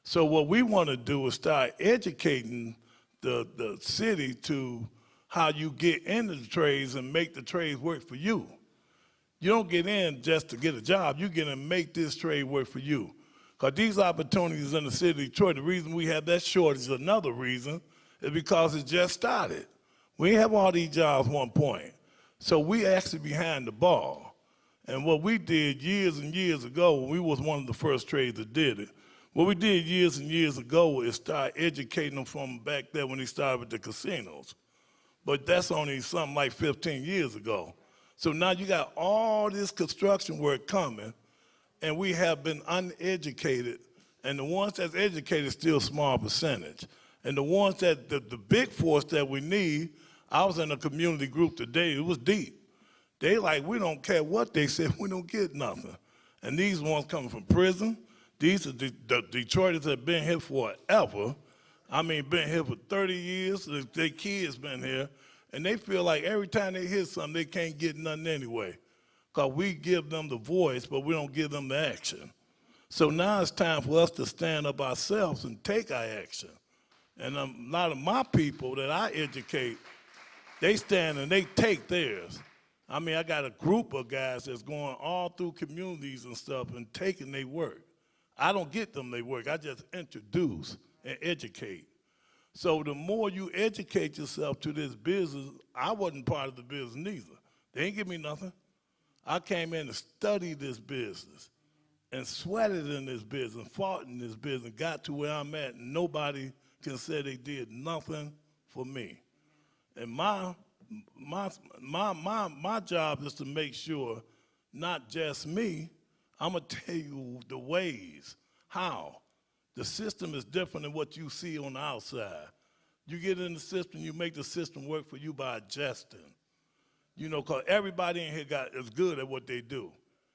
So what we want to do is start educating the city to how you get into the trades and make the trades work for you. You don't get in just to get a job. You get in and make this trade work for you. Because these opportunities in the city of Detroit, the reason we have that shortage, another reason, is because it just started. We didn't have all these jobs at one point. So we actually behind the ball. And what we did years and years ago, we was one of the first trades that did it. What we did years and years ago is start educating them from back there when they started with the casinos. But that's only something like 15 years ago. So now you got all this construction work coming, and we have been uneducated, and the ones that's educated still a small percentage. And the ones that, the big force that we need, I was in a community group today, it was deep. They like, we don't care what they say, we don't get nothing. And these ones coming from prison, these are the Detroiters that have been here forever. I mean, been here for 30 years, their kids been here, and they feel like every time they hear something, they can't get nothing anyway. Because we give them the voice, but we don't give them the action. So now it's time for us to stand up ourselves and take our action. And a lot of my people that I educate, they stand and they take theirs. I mean, I got a group of guys that's going all through communities and stuff and taking their work. I don't get them their work, I just introduce and educate. So the more you educate yourself to this business, I wasn't part of the business neither. They ain't give me nothing. I came in to study this business and sweated in this business, fought in this business, got to where I'm at, and nobody can say they did nothing for me. And my job is to make sure, not just me, I'm gonna tell you the ways, how. The system is different than what you see on the outside. You get in the system, you make the system work for you by adjusting. You know, because everybody in here is good at what they do.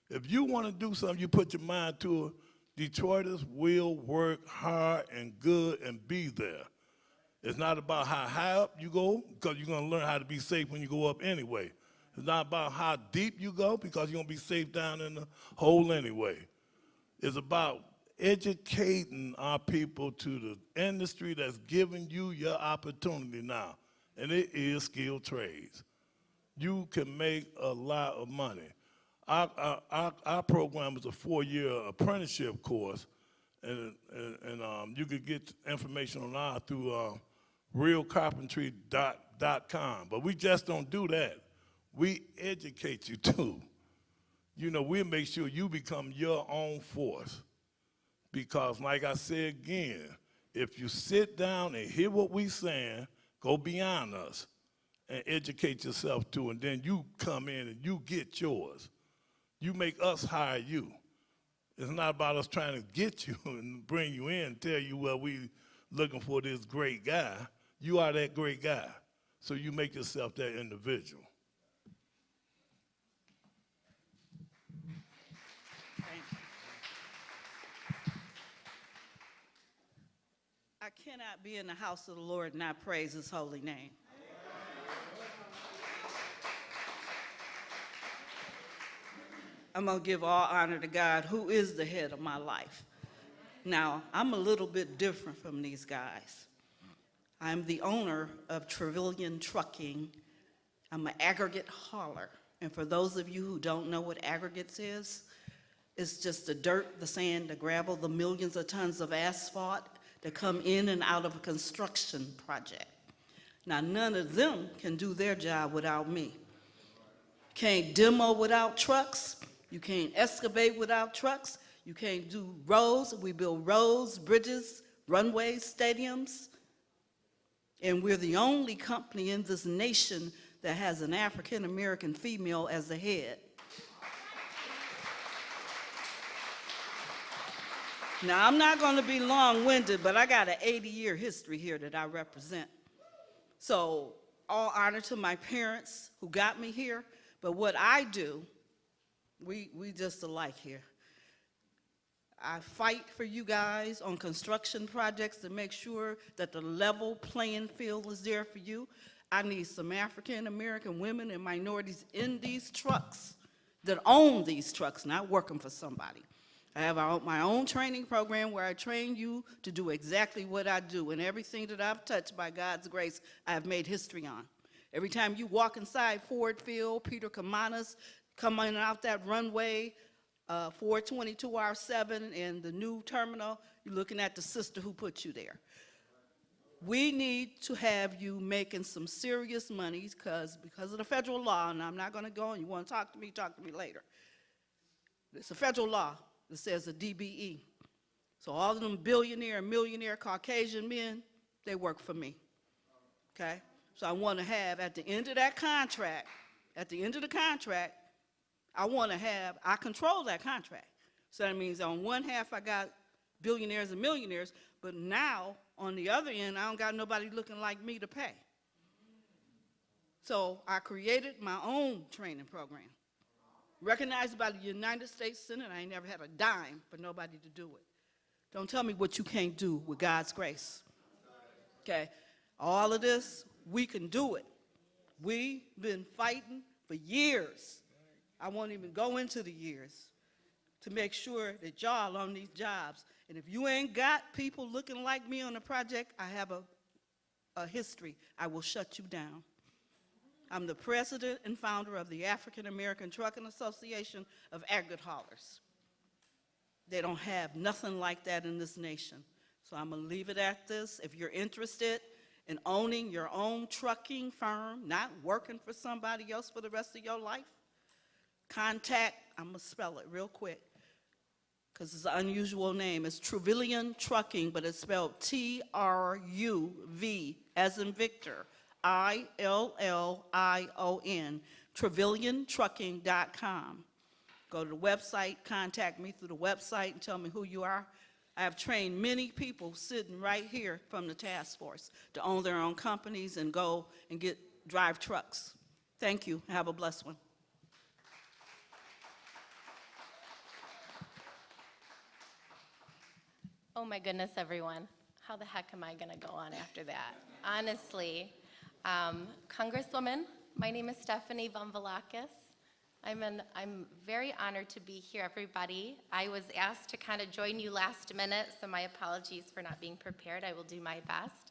If you want to do something, you put your mind to it, Detroiters will work hard and good and be there. It's not about how high up you go, because you're going to learn how to be safe when you go up anyway. It's not about how deep you go, because you're going to be safe down in the hole anyway. It's about educating our people to the industry that's giving you your opportunity now, and it is skilled trades. You can make a lot of money. Our program is a 4-year apprenticeship course, and you could get information on ours through realcarpentry.com. But we just don't do that. We educate you too. You know, we'll make sure you become your own force. Because like I said again, if you sit down and hear what we're saying, go beyond us and educate yourself too, and then you come in and you get yours. You make us hire you. It's not about us trying to get you and bring you in and tell you, well, we looking for this great guy. You are that great guy. So you make yourself that individual. I cannot be in the house of the Lord and not praise his holy name. I'm going to give all honor to God, who is the head of my life. Now, I'm a little bit different from these guys. I'm the owner of Trevilian Trucking. I'm an aggregate hauler. And for those of you who don't know what aggregates is, it's just the dirt, the sand, the gravel, the millions of tons of asphalt that come in and out of a construction project. Now, none of them can do their job without me. Can't demo without trucks. You can't excavate without trucks. You can't do roads. We build roads, bridges, runways, stadiums. And we're the only company in this nation that has an African-American female as the head. Now, I'm not going to be long-winded, but I got an 80-year history here that I represent. So, all honor to my parents who got me here, but what I do, we just alike here. I fight for you guys on construction projects to make sure that the level playing field is there for you. I need some African-American women and minorities in these trucks that own these trucks, not working for somebody. I have my own training program where I train you to do exactly what I do, and everything that I've touched by God's grace, I have made history on. Every time you walk inside Ford Field, Peter Kamanis, coming out that runway, 422R7 and the new terminal, you're looking at the sister who put you there. We need to have you making some serious money because of the federal law, and I'm not going to go, and you want to talk to me later. It's a federal law that says a DBE. So all of them billionaire and millionaire Caucasian men, they work for me, okay? So I want to have, at the end of that contract, I control that contract. So that means on one half I got billionaires and millionaires, but now on the other end, I don't got nobody looking like me to pay. So I created my own training program. Recognized by the United States Senate, I ain't never had a dime for nobody to do it. Don't tell me what you can't do with God's grace. Okay, all of this, we can do it. We've been fighting for years. I won't even go into the years to make sure that y'all on these jobs. And if you ain't got people looking like me on the project, I have a history. I will shut you down. I'm the president and founder of the African American Trucking Association of Aggregate Haulers. They don't have nothing like that in this nation. So I'm going to leave it at this. If you're interested in owning your own trucking firm, not working for somebody else for the rest of your life, contact, I'm going to spell it real quick because it's an unusual name. It's Trevilian Trucking, but it's spelled T-R-U-V as in Victor. I-L-L-I-O-N, TrevilianTrucking.com. Go to the website, contact me through the website and tell me who you are. I have trained many people sitting right here from the task force to own their own companies and go and drive trucks. Thank you. Have a blessed one. Oh my goodness, everyone. How the heck am I going to go on after that? Honestly. Congresswoman, my name is Stephanie Vamvalakis. I'm very honored to be here, everybody. I was asked to kind of join you last minute, so my apologies for not being prepared. I will do my best.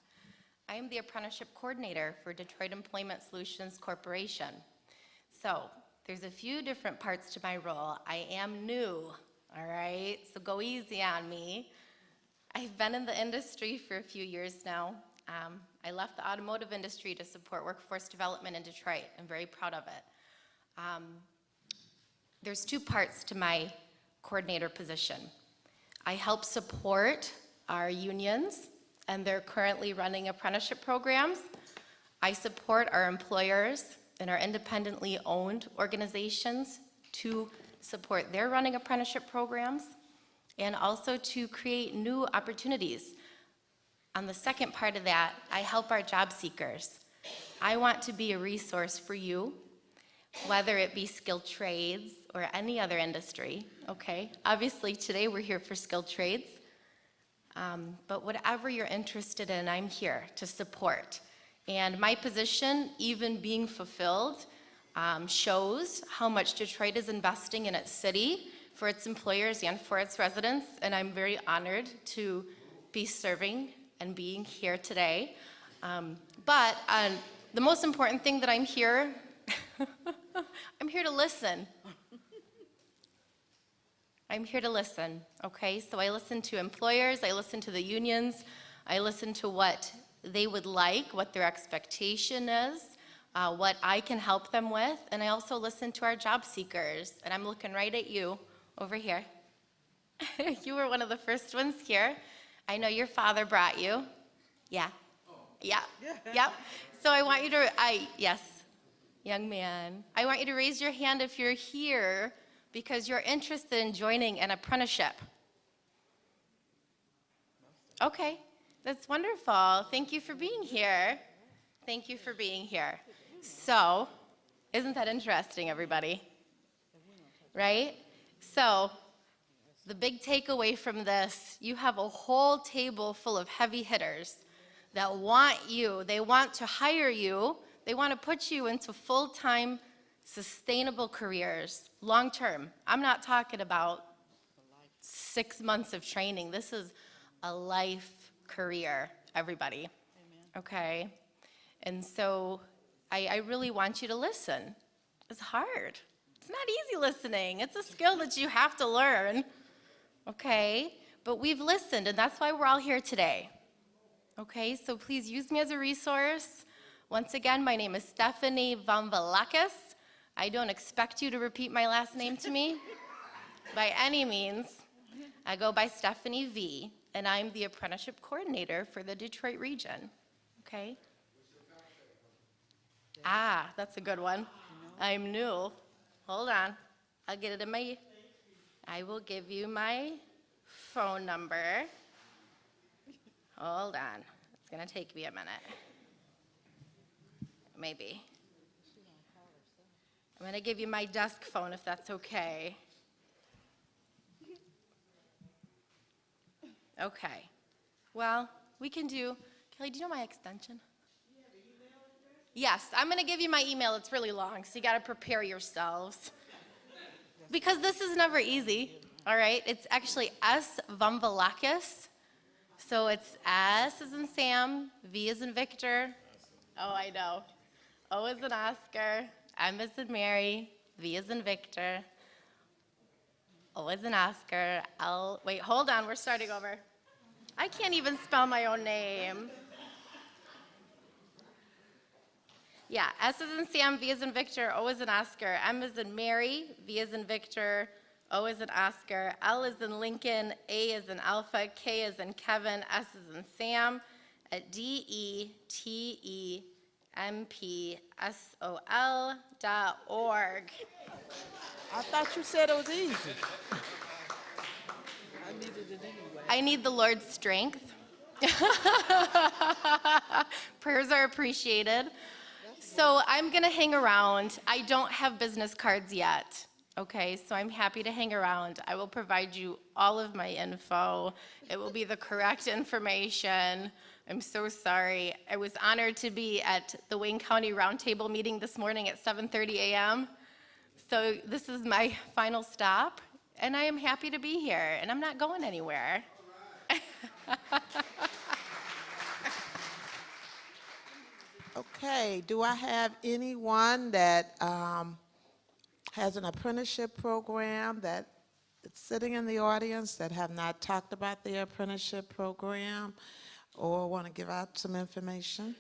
I am the apprenticeship coordinator for Detroit Employment Solutions Corporation. So There's a few different parts to my role. I am new, all right? So go easy on me. I've been in the industry for a few years now. I left the automotive industry to support workforce development in Detroit. I'm very proud of it. There's two parts to my coordinator position. I help support our unions, and they're currently running apprenticeship programs. I support our employers and our independently owned organizations to support their running apprenticeship programs, and also to create new opportunities. On the second part of that, I help our job seekers. I want to be a resource for you, whether it be skilled trades or any other industry, okay? Obviously, today we're here for skilled trades, but whatever you're interested in, I'm here to support. And my position, even being fulfilled, shows how much Detroit is investing in its city, for its employers and for its residents, and I'm very honored to be serving and being here today. But the most important thing that I'm here, I'm here to listen. I'm here to listen, okay? So I listen to employers, I listen to the unions, I listen to what they would like, what their expectation is, what I can help them with, and I also listen to our job seekers, and I'm looking right at you over here. You were one of the first ones here. I know your father brought you. Yeah. Yeah. Yep. So I want you to, yes, young man. I want you to raise your hand if you're here because you're interested in joining an apprenticeship. Okay, that's wonderful. Thank you for being here. Thank you for being here. So, isn't that interesting, everybody? Right? So, the big takeaway from this, you have a whole table full of heavy hitters that want you, they want to hire you, they want to put you into full-time, sustainable careers, long-term. I'm not talking about 6 months of training. This is a life career, everybody. Okay? And so I really want you to listen. It's hard. It's not easy listening. It's a skill that you have to learn. Okay? But we've listened, and that's why we're all here today. Okay? So please use me as a resource. Once again, my name is Stephanie Vamvalakis. I don't expect you to repeat my last name to me by any means. I go by Stephanie V, and I'm the apprenticeship coordinator for the Detroit region. Okay? Ah, that's a good one. I'm new. Hold on. I'll get it in my, I will give you my phone number. Hold on. It's going to take me a minute. Maybe. I'm going to give you my desk phone if that's okay. Okay. Well, we can do, Kelly, do you know my extension? Yes, I'm going to give you my email. It's really long, so you got to prepare yourselves. Because this is never easy, all right? It's actually S. Vamvalakis. So it's S as in Sam, V as in Victor. Oh, I know. O as in Oscar, M as in Mary, V as in Victor, O as in Oscar, L, wait, hold on, we're starting over. I can't even spell my own name. Yeah, S as in Sam, V as in Victor, O as in Oscar, M as in Mary, V as in Victor, O as in Oscar, L as in Lincoln, A as in Alpha, K as in Kevin, S as in Sam, at DETEMPSOL.org. I thought you said it was easy. I needed it anyway. I need the Lord's strength. Prayers are appreciated. So I'm going to hang around. I don't have business cards yet. Okay, so I'm happy to hang around. I will provide you all of my info. It will be the correct information. I'm so sorry. I was honored to be at the Wayne County Roundtable meeting this morning at 7:30 a.m. So this is my final stop, and I am happy to be here, and I'm not going anywhere. Okay, do I have anyone that has an apprenticeship program that is sitting in the audience that have not talked about their apprenticeship program or want to give out some information?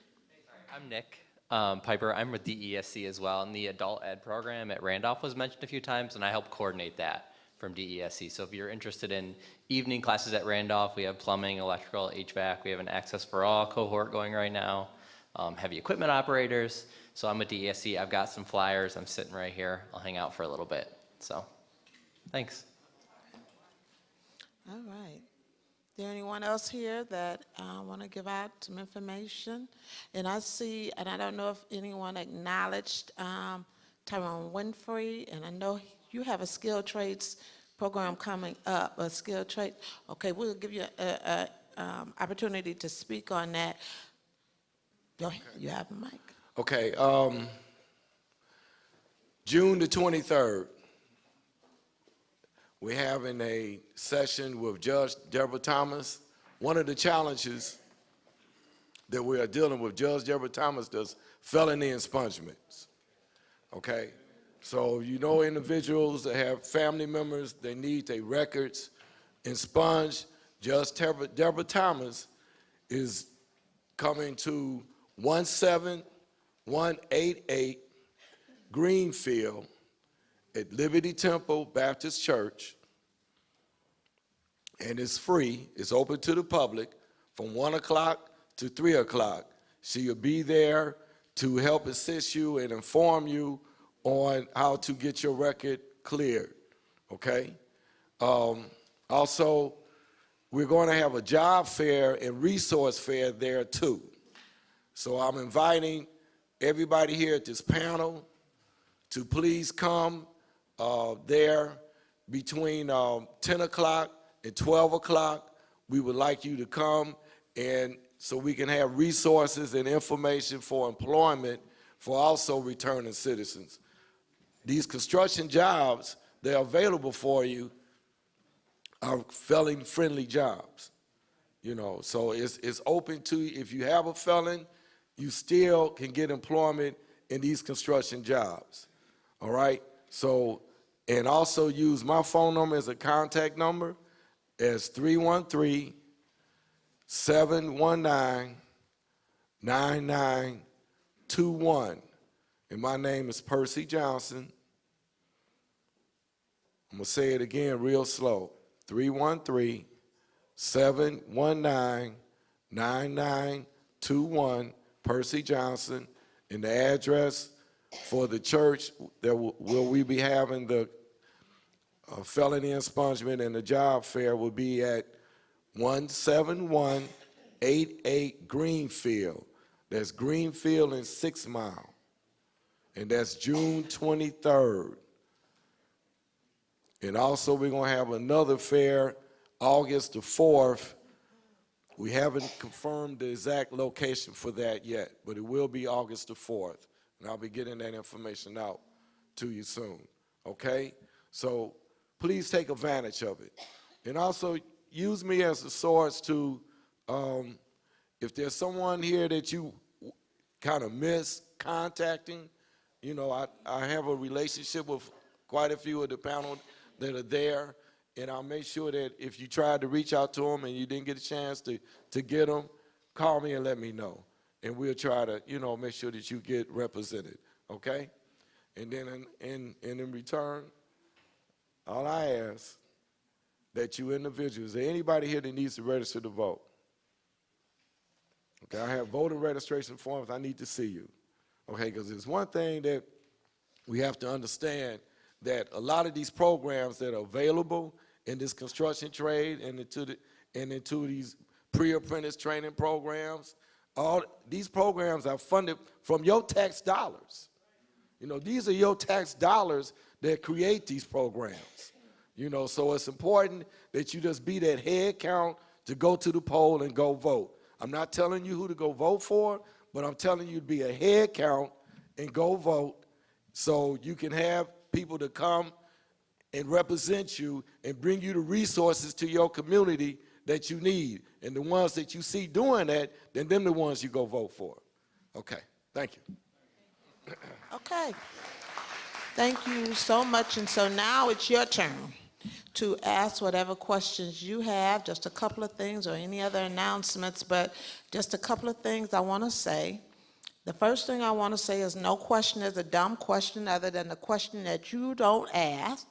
I'm Nick Piper. I'm with DESC as well, and the adult ed program at Randolph was mentioned a few times, and I help coordinate that from DESC. So if you're interested in evening classes at Randolph, we have plumbing, electrical, HVAC. We have an Access for All cohort going right now, heavy equipment operators. So I'm with DESC. I've got some flyers. I'm sitting right here. I'll hang out for a little bit. So thanks. All right. Is there anyone else here that want to give out some information? And I see, and I don't know if anyone acknowledged Tyrone Winfrey, and I know you have a skilled trades program coming up, a skilled trade. Okay, we'll give you an opportunity to speak on that. Go ahead, you have the mic. Okay, June the 23rd, we're having a session with Judge Deborah Thomas. One of the challenges that we are dealing with, Judge Deborah Thomas does felony expungements, okay? So you know individuals that have family members, they need their records expunged. Judge Deborah Thomas is coming to 17188 Greenfield at Liberty Temple Baptist Church, and it's free. It's open to the public from 1 o'clock to 3 o'clock. She will be there to help assist you and inform you on how to get your record cleared, okay? Also, we're going to have a job fair and resource fair there too. So I'm inviting everybody here at this panel to please come there between 10 o'clock and 12 o'clock. We would like you to come, and so we can have resources and information for employment for also returning citizens. These construction jobs, they're available for you, are felon-friendly jobs. You know, so it's open to, if you have a felon, you still can get employment in these construction jobs, all right? So, and also use my phone number as a contact number as 313-719-9921. And my name is Percy Johnson. I'm gonna say it again real slow. 313-719-9921, Percy Johnson. And the address for the church that where we be having the felony expungement and the job fair will be at 17188 Greenfield. That's Greenfield and 6 Mile. And that's June 23rd. And also we're going to have another fair August the 4th. We haven't confirmed the exact location for that yet, but it will be August the 4th. And I'll be getting that information out to you soon, okay? So please take advantage of it. And also use me as a source to, if there's someone here that you kind of miss contacting, you know, I have a relationship with quite a few of the panel that are there, and I'll make sure that if you tried to reach out to them and you didn't get a chance to get them, call me and let me know. And we'll try to, you know, make sure that you get represented, okay? And then in return, all I ask that you individuals, is there anybody here that needs to register to vote? Okay, I have voter registration forms. I need to see you, okay? Because there's one thing that we have to understand, that a lot of these programs that are available in this construction trade and into these pre-apprentice training programs, all these programs are funded from your tax dollars. You know, these are your tax dollars that create these programs. You know, so it's important that you just be that head count to go to the poll and go vote. I'm not telling you who to go vote for, but I'm telling you to be a head count and go vote so you can have people to come and represent you and bring you the resources to your community that you need. And the ones that you see doing that, then them the ones you go vote for. Okay, thank you. Okay. Thank you so much. And so now it's your turn to ask whatever questions you have, just a couple of things or any other announcements, but just a couple of things I want to say. The first thing I want to say is no question is a dumb question other than the question that you don't ask.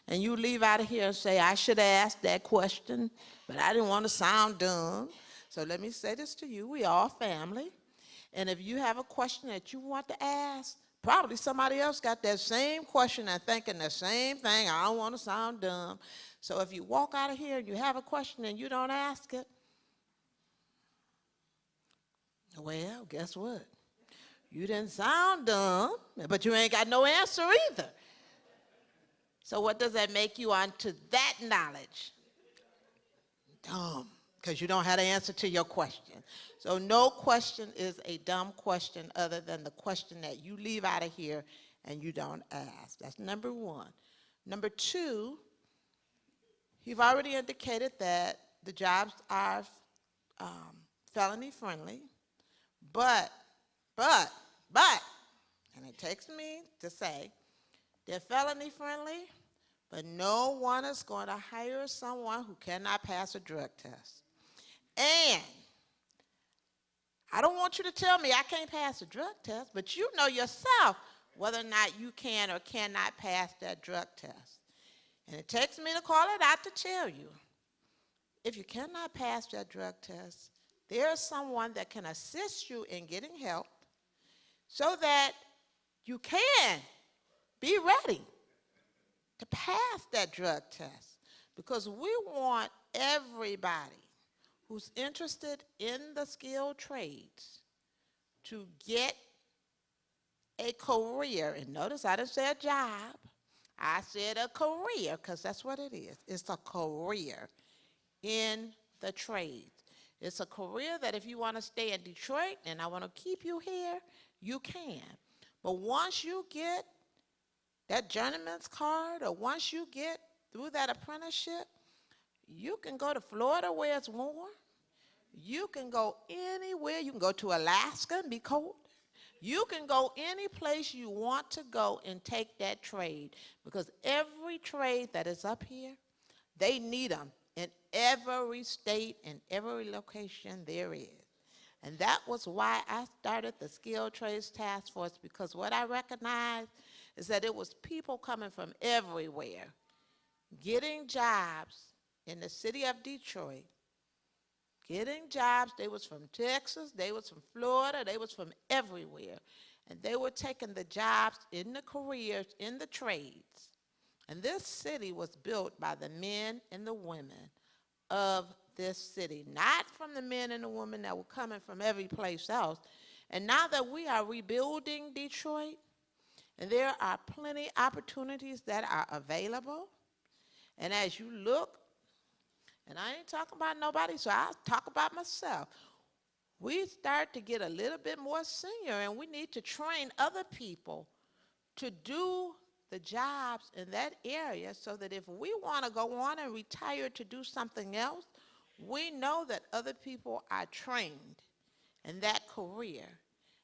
And you leave out of here and say, I should ask that question, but I didn't want to sound dumb. So let me say this to you. We all family. And if you have a question that you want to ask, probably somebody else got that same question and thinking the same thing. I don't want to sound dumb. So if you walk out of here and you have a question and you don't ask it, well, guess what? You didn't sound dumb, but you ain't got no answer either. So what does that make you onto that knowledge? Dumb, because you don't have the answer to your question. So no question is a dumb question other than the question that you leave out of here and you don't ask. That's number one. Number two, you've already indicated that the jobs are felony friendly, but, and it takes me to say, they're felony friendly, but no one is going to hire someone who cannot pass a drug test. And I don't want you to tell me I can't pass a drug test, but you know yourself whether or not you can or cannot pass that drug test. And it takes me to call it out to tell you, if you cannot pass that drug test, there is someone that can assist you in getting help so that you can be ready to pass that drug test, because we want everybody who's interested in the skilled trades to get a career. And notice I didn't say a job. I said a career, because that's what it is. It's a career in the trades. It's a career that if you want to stay in Detroit and I want to keep you here, you can. But once you get that journeyman's card, or once you get through that apprenticeship, you can go to Florida where it's warm. You can go anywhere. You can go to Alaska and be cold. You can go any place you want to go and take that trade, because every trade that is up here, they need them in every state and every location there is. And that was why I started the Skilled Trades Task Force, because what I recognized is that it was people coming from everywhere, getting jobs in the city of Detroit, getting jobs. They was from Texas, they was from Florida, they was from everywhere. And they were taking the jobs in the careers, in the trades. And this city was built by the men and the women of this city, not from the men and the women that were coming from every place else. And now that we are rebuilding Detroit, and there are plenty opportunities that are available, and as you look, and I ain't talking about nobody, so I'll talk about myself. We start to get a little bit more senior, and we need to train other people to do the jobs in that area, so that if we want to go on and retire to do something else, we know that other people are trained in that career,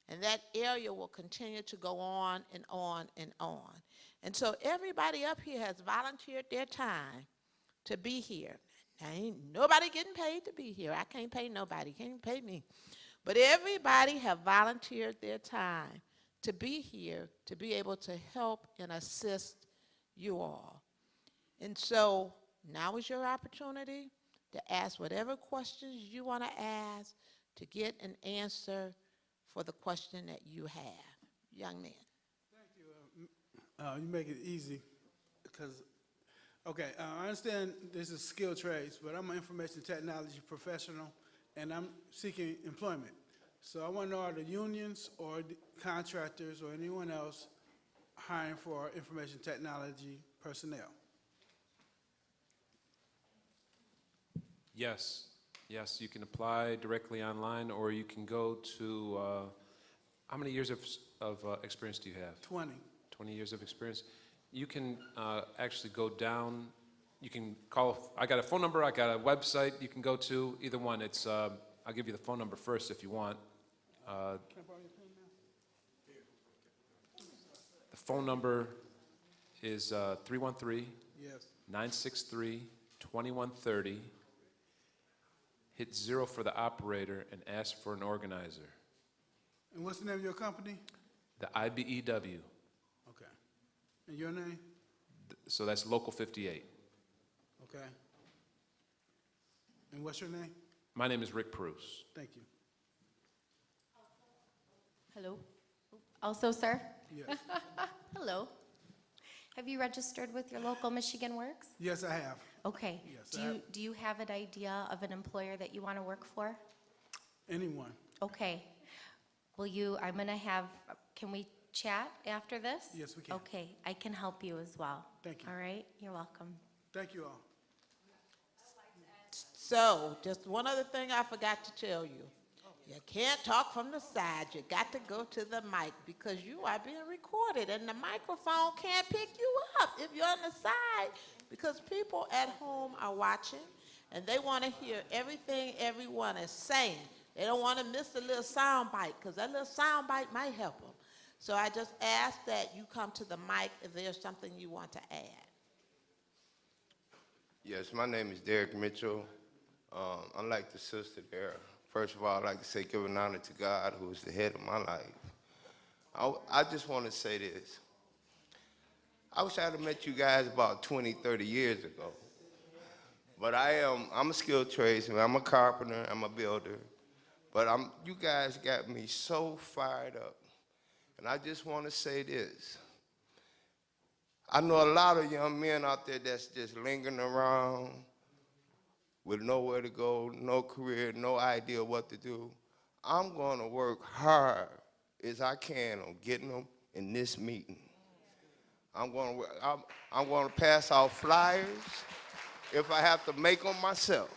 and that area will continue to go on and on and on. And so everybody up here has volunteered their time to be here. Now, ain't nobody getting paid to be here. I can't pay nobody, can't pay me. But everybody have volunteered their time to be here, to be able to help and assist you all. And so now is your opportunity to ask whatever questions you want to ask, to get an answer for the question that you have. Young man. Thank you. You make it easy, because, okay, I understand this is skilled trades, but I'm an information technology professional, and I'm seeking employment. So I want to know, are the unions or the contractors or anyone else hiring for information technology personnel? Yes, yes, you can apply directly online, or you can go to, how many years of experience do you have? 20. 20 years of experience. You can actually go down, you can call, I got a phone number, I got a website you can go to, either one. It's, I'll give you the phone number first if you want. The phone number is 313 Yes. 963-2130. Hit 0 for the operator and ask for an organizer. And what's the name of your company? The IBEW. Okay. And your name? So that's Local 58. Okay. And what's your name? My name is Rick Bruce. Thank you. Hello. Also, sir? Yes. Hello. Have you registered with your local Michigan Works? Yes, I have. Okay. Yes, Do you have an idea of an employer that you want to work for? Anyone? Okay. I'm going to have, can we chat after this? Yes, we can. Okay, I can help you as well. Thank you. All right, you're welcome. Thank you all. So, just one other thing I forgot to tell you. You can't talk from the side. You got to go to the mic because you are being recorded and the microphone can't pick you up if you're on the side because people at home are watching and they want to hear everything everyone is saying. They don't want to miss the little sound bite because that little sound bite might help them. So I just ask that you come to the mic if there's something you want to add. Yes, my name is Derek Mitchell. Unlike the sister there, first of all, I'd like to say give an honor to God, who is the head of my life. I just want to say this. I wish I had met you guys about 20, 30 years ago. But I'm a skilled tradesman. I'm a carpenter. I'm a builder. But you guys got me so fired up. And I just want to say this. I know a lot of young men out there that's just lingering around with nowhere to go, no career, no idea what to do. I'm going to work hard as I can on getting them in this meeting. I'm going to pass out flyers if I have to make them myself.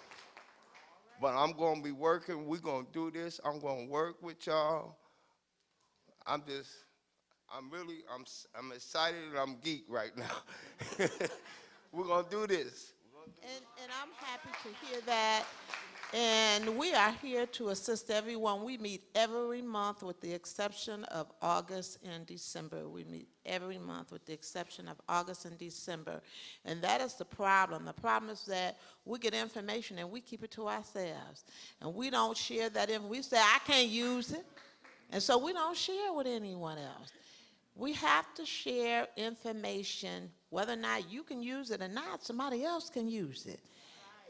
But I'm going to be working. We're going to do this. I'm going to work with y'all. I'm excited and I'm geek right now. We're going to do this. And I'm happy to hear that. And we are here to assist everyone. We meet every month with the exception of August and December. We meet every month with the exception of August and December. And that is the problem. The problem is that we get information and we keep it to ourselves. And we don't share that we say, I can't use it. And so we don't share with anyone else. We have to share information, whether or not you can use it or not, somebody else can use it.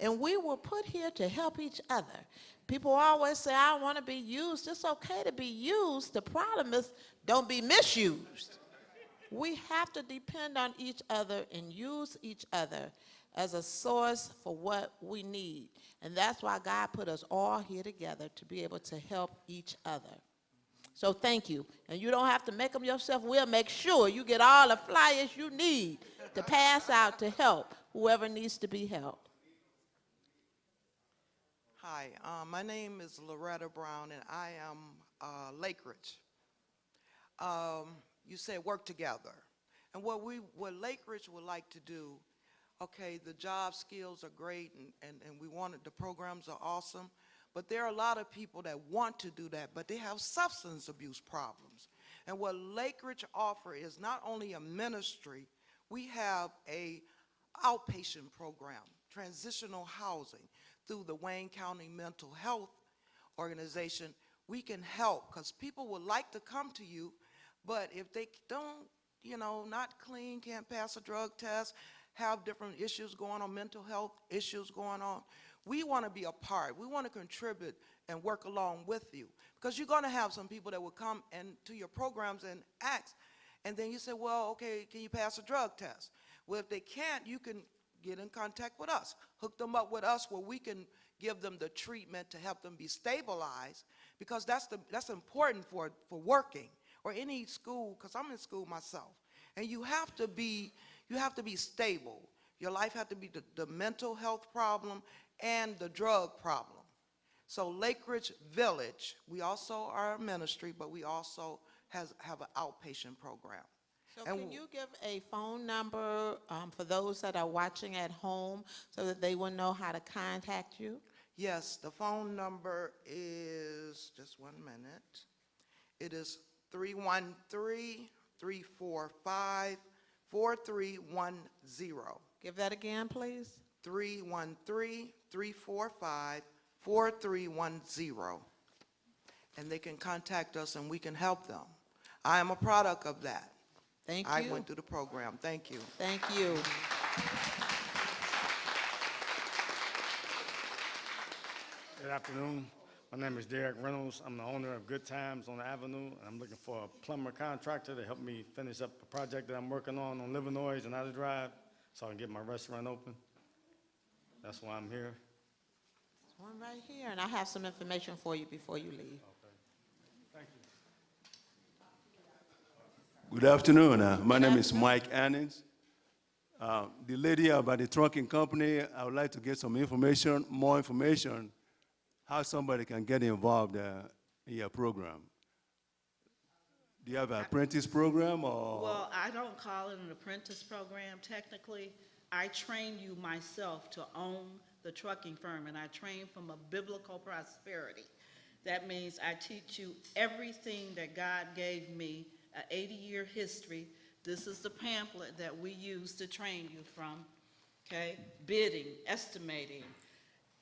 And we were put here to help each other. People always say, I want to be used. It's okay to be used. The problem is, don't be misused. We have to depend on each other and use each other as a source for what we need. And that's why God put us all here together to be able to help each other. So thank you. And you don't have to make them yourself. We'll make sure you get all the flyers you need to pass out to help whoever needs to be helped. Hi, my name is Loretta Brown, and I am Lake Ridge. You said work together. And what Lake Ridge would like to do, okay, the job skills are great, and we wanted, the programs are awesome, but there are a lot of people that want to do that, but they have substance abuse problems. And what Lake Ridge offer is not only a ministry, we have a outpatient program, transitional housing. Through the Wayne County Mental Health Organization, we can help because people would like to come to you, but if they don't, not clean, can't pass a drug test, have different issues going on, mental health issues going on, we want to be a part. We want to contribute and work along with you because you're going to have some people that will come to your programs and ask, and then you say, well, okay, can you pass a drug test? Well, if they can't, you can get in contact with us, hook them up with us where we can give them the treatment to help them be stabilized because that's important for working or any school, because I'm in school myself. And you have to be stable. Your life has to be the mental health problem and the drug problem. So Lake Ridge Village, we also are a ministry, but we also have an outpatient program. So can you give a phone number for those that are watching at home so that they will know how to contact you? Yes, the phone number is, just 1 minute, it is 313-345-4644. 4310. Give that again, please. 313-345-4310. And they can contact us and we can help them. I am a product of that. Thank I you. went through the program. Thank you. Thank you. Good afternoon. My name is Derek Reynolds. I'm the owner of Good Times on the Avenue, and I'm looking for a plumber contractor to help me finish up a project that I'm working on Livernois and Outer Drive, so I can get my restaurant open. That's why I'm here. There's one right here, and I have some information for you before you leave. Thank you. Good afternoon. My name is Mike Annings. The lady about the trucking company, I would like to get some information, more information, how somebody can get involved in your program. Do you have an apprentice program or? Well, I don't call it an apprentice program. Technically, I train you myself to own the trucking firm, and I train from a biblical prosperity. That means I teach you everything that God gave me, an 80-year history. This is the pamphlet that we use to train you from, okay? Bidding, estimating,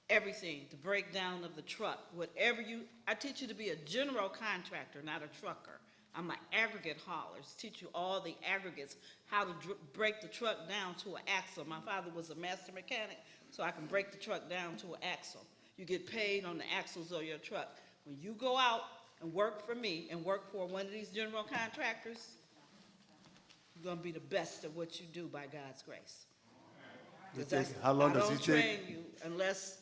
everything, the breakdown of the truck, whatever I teach you to be a general contractor, not a trucker. I'm an aggregate hauler. Teach you all the aggregates, how to break the truck down to an axle. My father was a master mechanic, so I can break the truck down to an axle. You get paid on the axles of your truck. When you go out and work for me and work for one of these general contractors, you're going to be the best at what you do by God's grace. How long does I it don't take? train you unless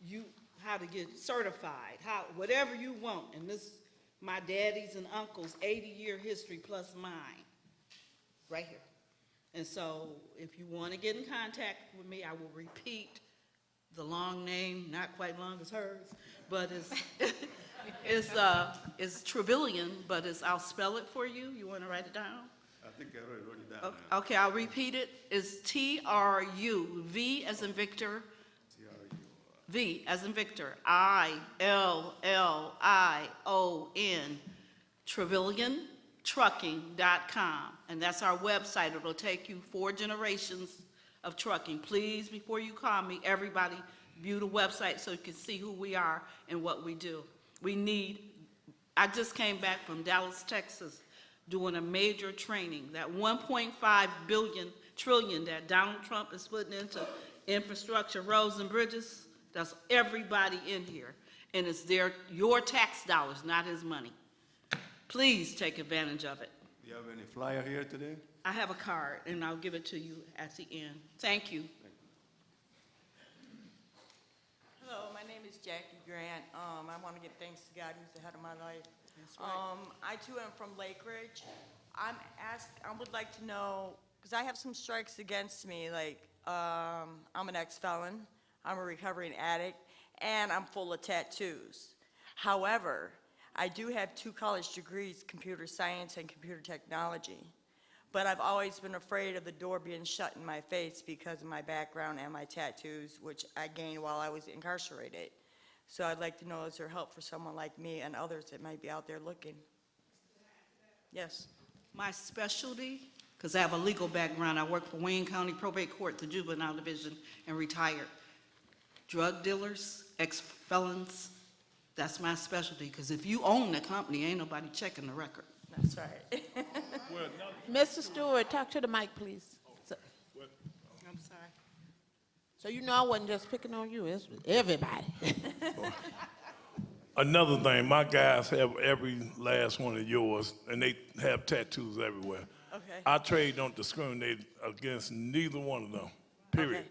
you how to get certified, whatever you want. And this, my daddy's and uncles' 80-year history plus mine, right here. And so if you want to get in contact with me, I will repeat the long name, not quite long as hers, but it's Trevilian, but I'll spell it for you. You want to write it down? I think I already wrote it down. Okay, I'll repeat it. It's TRU, V as in Victor, V as in Victor, ILLION, TrevilianTrucking.com. And that's our website. It'll take you 4 generations of trucking. Please, before you call me, everybody view the website so you can see who we are and what we do. I just came back from Dallas, Texas, doing a major training. That 1.5 trillion that Donald Trump is putting into infrastructure, roads and bridges, that's everybody in here. And it's your tax dollars, not his money. Please take advantage of it. Do you have any flyer here today? I have a card, and I'll give it to you at the end. Thank you. Hello, my name is Jackie Grant. I want to give thanks to God who's the head of my life. That's right. I too am from Lake Ridge. I would like to know, because I have some strikes against me, like I'm an ex-felon, I'm a recovering addict, and I'm full of tattoos. However, I do have 2 college degrees, computer science and computer technology. But I've always been afraid of the door being shut in my face because of my background and my tattoos, which I gained while I was incarcerated. So I'd like to know, is there help for someone like me and others that might be out there looking? Yes. My specialty, because I have a legal background, I work for Wayne County Probate Court, the Juvenile Division, and retired. Drug dealers, ex-felons, that's my specialty, because if you own the company, ain't nobody checking the record. That's right. Mr. Stewart, talk to the mic, please. I'm sorry. So you know I wasn't just picking on you, it's everybody. Another thing, my guys have every last one of yours, and they have tattoos everywhere. Okay. Our trade don't discriminate against neither one of them, period.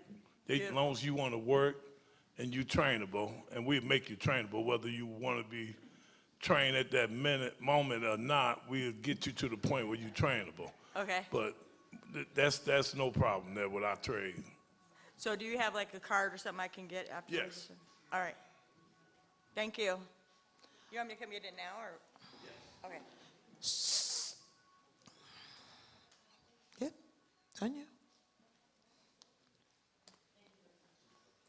As long as you want to work and you trainable, and we make you trainable, whether you want to be trained at that moment or not, we'll get you to the point where you're trainable. Okay. But that's no problem there with our trade. So do you have like a card or something I can get after Yes. this? All right. Thank you. You want me to come get it now, or? Yes. Okay. Yep, on you.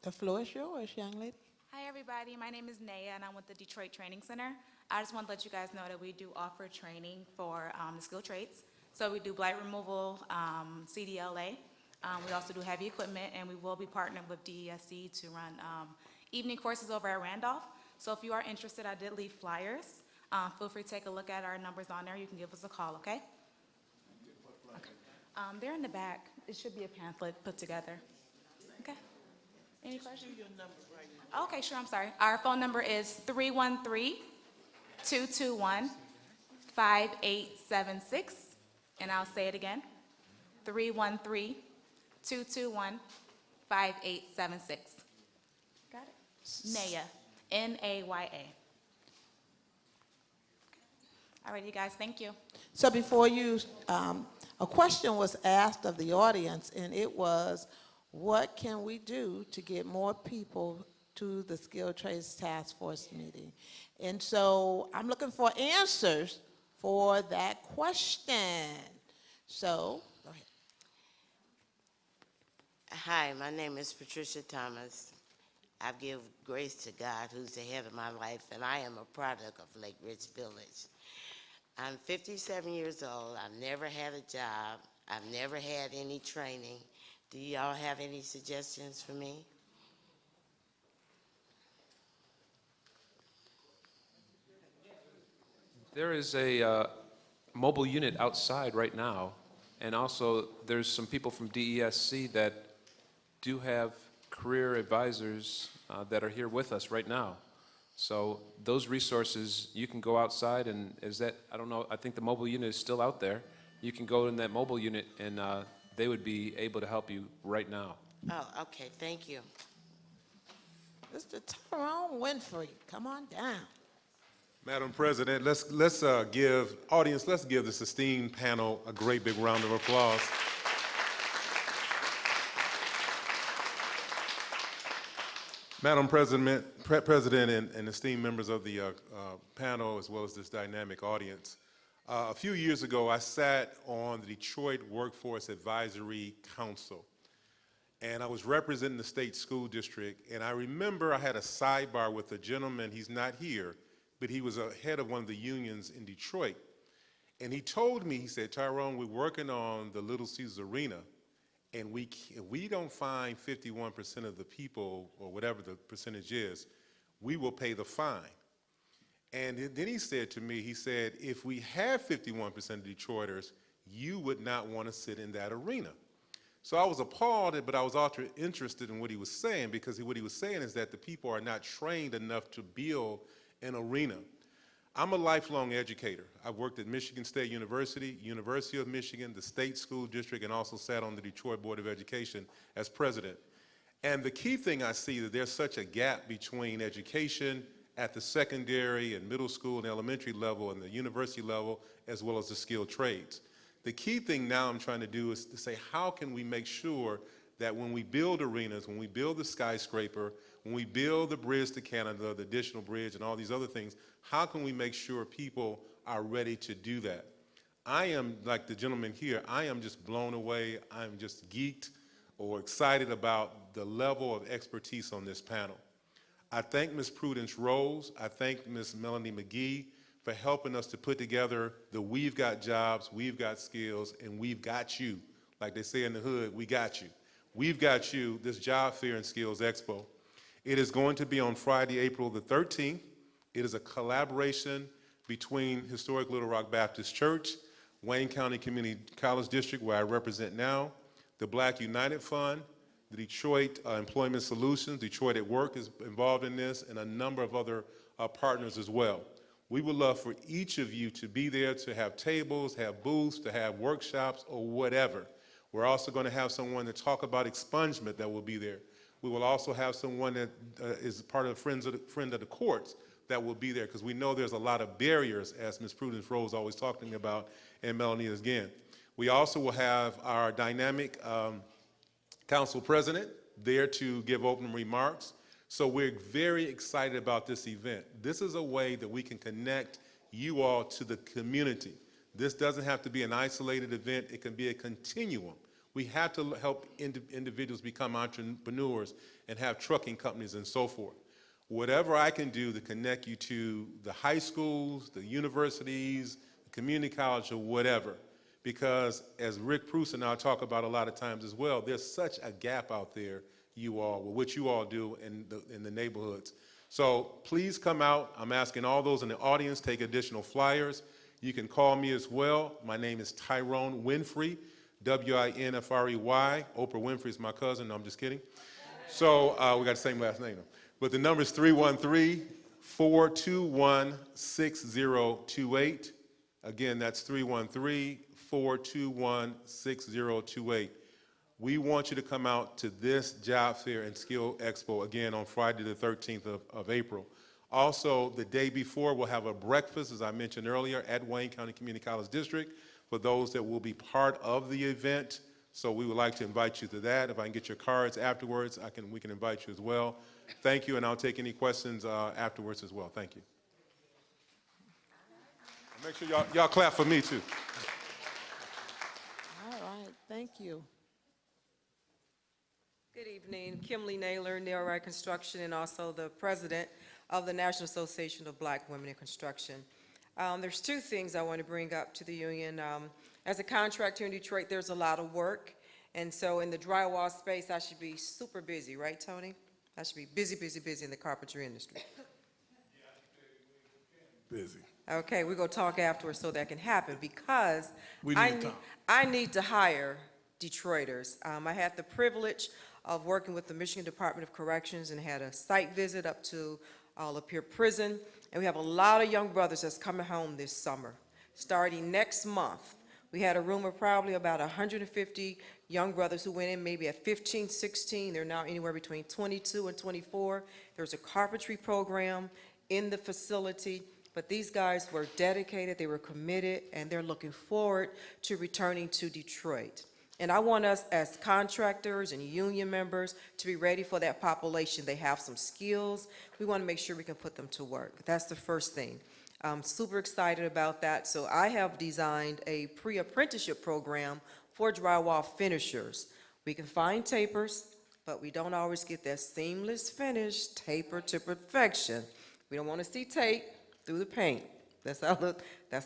The floor is yours, young lady. Hi, everybody. My name is Naya, and I'm with the Detroit Training Center. I just want to let you guys know that we do offer training for the skilled trades. So we do blight removal, CDLA. We also do heavy equipment, and we will be partnering with DESC to run evening courses over at Randolph. So if you are interested, I did leave flyers. Feel free to take a look at our numbers on there. You can give us a call, okay? Okay. They're in the back. It should be a pamphlet put together. Okay. Any questions? Okay, sure, I'm sorry. Our phone number is 313-221-5876. And I'll say it again, 313-221-5876. Got it? Naya, N-A-Y-A. All right, you guys, thank you. So before you, a question was asked of the audience, and it was, what can we do to get more people to the Skilled Trades Task Force meeting? And so I'm looking for answers for that question. So, go ahead. Hi, my name is Patricia Thomas. I give grace to God, who's the head of my life, and I am a product of Lake Ridge Village. I'm 57 years old. I've never had a job. I've never had any training. Do y'all have any suggestions for me? There is a mobile unit outside right now, and also there's some people from DESC that do have career advisors that are here with us right now. So those resources, you can go outside, and I don't know, I think the mobile unit is still out there. You can go in that mobile unit, and they would be able to help you right now. Oh, okay, thank you. Mr. Tyrone Winfrey, come on down. Madam President, let's give this esteemed panel a great big round of applause. Madam President and esteemed members of the panel, as well as this dynamic audience, a few years ago I sat on the Detroit Workforce Advisory Council, and I was representing the state school district, and I remember I had a sidebar with a gentleman. He's not here, but he was a head of one of the unions in Detroit, and he told me, he said, Tyrone, we're working on the Little Caesars Arena, and if we don't find 51% of the people, or whatever the percentage is, we will pay the fine. And then he said to me, he said, if we have 51% of Detroiters, you would not want to sit in that arena. So I was appalled, but I was also interested in what he was saying, because what he was saying is that the people are not trained enough to build an arena. I'm a lifelong educator. I've worked at Michigan State University, University of Michigan, the State School District, and also sat on the Detroit Board of Education as president. And the key thing I see that there's such a gap between education at the secondary and middle school and elementary level and the university level, as well as the skilled trades. The key thing now I'm trying to do is to say, how can we make sure that when we build arenas, when we build the skyscraper, when we build the bridge to Canada, the additional bridge and all these other things, how can we make sure people are ready to do that? I am, like the gentleman here, I am just blown away. I'm just geeked or excited about the level of expertise on this panel. I thank Ms. Prudence Rose. I thank Ms. Melanie McGee for helping us to put together the We've Got Jobs, We've Got Skills, and We've Got You. Like they say in the hood, we got you. We've got you, this Job Fair and Skills Expo. It is going to be on Friday, April the 13th. It is a collaboration between Historic Little Rock Baptist Church, Wayne County Community College District, where I represent now, the Black United Fund, the Detroit Employment Solutions, Detroit at Work is involved in this, and a number of other partners as well. We would love for each of you to be there, to have tables, have booths, to have workshops, or whatever. We're also going to have someone to talk about expungement that will be there. We will also have someone that is part of Friend of the Courts that will be there, because we know there's a lot of barriers, as Ms. Prudence Rose always talking about, and Melanie again. We also will have our dynamic council president there to give opening remarks. So we're very excited about this event. This is a way that we can connect you all to the community. This doesn't have to be an isolated event. It can be a continuum. We have to help individuals become entrepreneurs and have trucking companies and so forth. Whatever I can do to connect you to the high schools, the universities, the community college, or whatever, because as Rick Pruce and I talk about a lot of times as well, there's such a gap out there, you all, with what you all do in the neighborhoods. So please come out. I'm asking all those in the audience, take additional flyers. You can call me as well. My name is Tyrone Winfrey, W-I-N-F-R-E-Y. Oprah Winfrey is my cousin. No, I'm just kidding. So we got the same last name. But the number is 313-421-6028. Again, that's 313-421-6028. We want you to come out to this job fair and skill expo again on Friday the 13th of April. Also, the day before, we'll have a breakfast, as I mentioned earlier, at Wayne County Community College District for those that will be part of the event. So we would like to invite you to that. If I can get your cards afterwards, we can invite you as well. Thank you, and I'll take any questions afterwards as well. Thank you. Make sure y'all clap for me too. All right, thank you. Good evening, Kimberly Naylor, Nail Right Construction, and also the president of the National Association of Black Women in Construction. There's two things I want to bring up to the union. As a contractor in Detroit, there's a lot of work, and so in the drywall space, I should be super busy, right, Tony? I should be busy, busy, busy in the carpentry industry. Busy. Okay, we're going to talk afterwards so that can happen, because We need time. I need to hire Detroiters. I had the privilege of working with the Michigan Department of Corrections and had a site visit up to Lapeer Prison, and we have a lot of young brothers that's coming home this summer. Starting next month, we had a room of probably about 150 young brothers who went in maybe at 15, 16. They're now anywhere between 22 and 24. There's a carpentry program in the facility. But these guys were dedicated, they were committed, and they're looking forward to returning to Detroit. And I want us as contractors and union members to be ready for that population. They have some skills. We want to make sure we can put them to work. That's the first thing. I'm super excited about that. So I have designed a pre-apprenticeship program for drywall finishers. We can find tapers, but we don't always get that seamless finish, taper to perfection. We don't want to see tape through the paint. That's a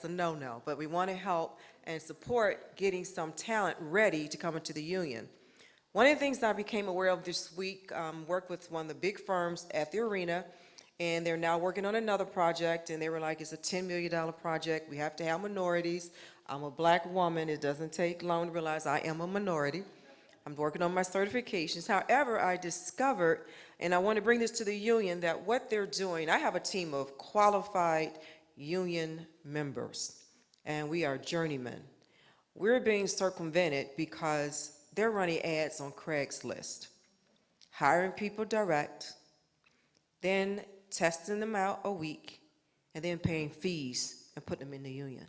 no-no. But we want to help and support getting some talent ready to come into the union. One of the things that I became aware of this week, worked with one of the big firms at the arena, and they're now working on another project, and they were like, it's a $10 million project. We have to have minorities. I'm a black woman. It doesn't take long to realize I am a minority. I'm working on my certifications. However, I discovered, and I want to bring this to the union, that what they're doing, I have a team of qualified union members, and we are journeymen. We're being circumvented because they're running ads on Craigslist, hiring people direct, then testing them out a week, and then paying fees and putting them in the union.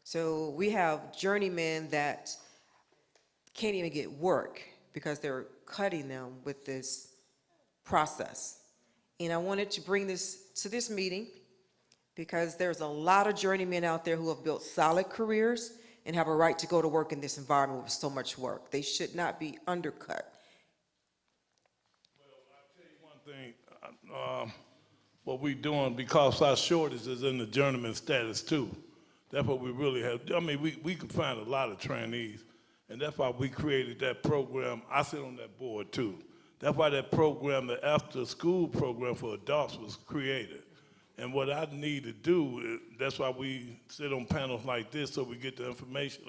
So we have journeymen that can't even get work because they're cutting them with this process. And I wanted to bring this to this meeting because there's a lot of journeymen out there who have built solid careers and have a right to go to work in this environment with so much work. They should not be undercut. One thing, what we're doing, because our shortage is in the journeyman status too. That's what we really have. I mean, we can find a lot of trainees, and that's why we created that program. I sit on that board too. That's why that program, the after-school program for adults, was created. And what I need to do, that's why we sit on panels like this, so we get the information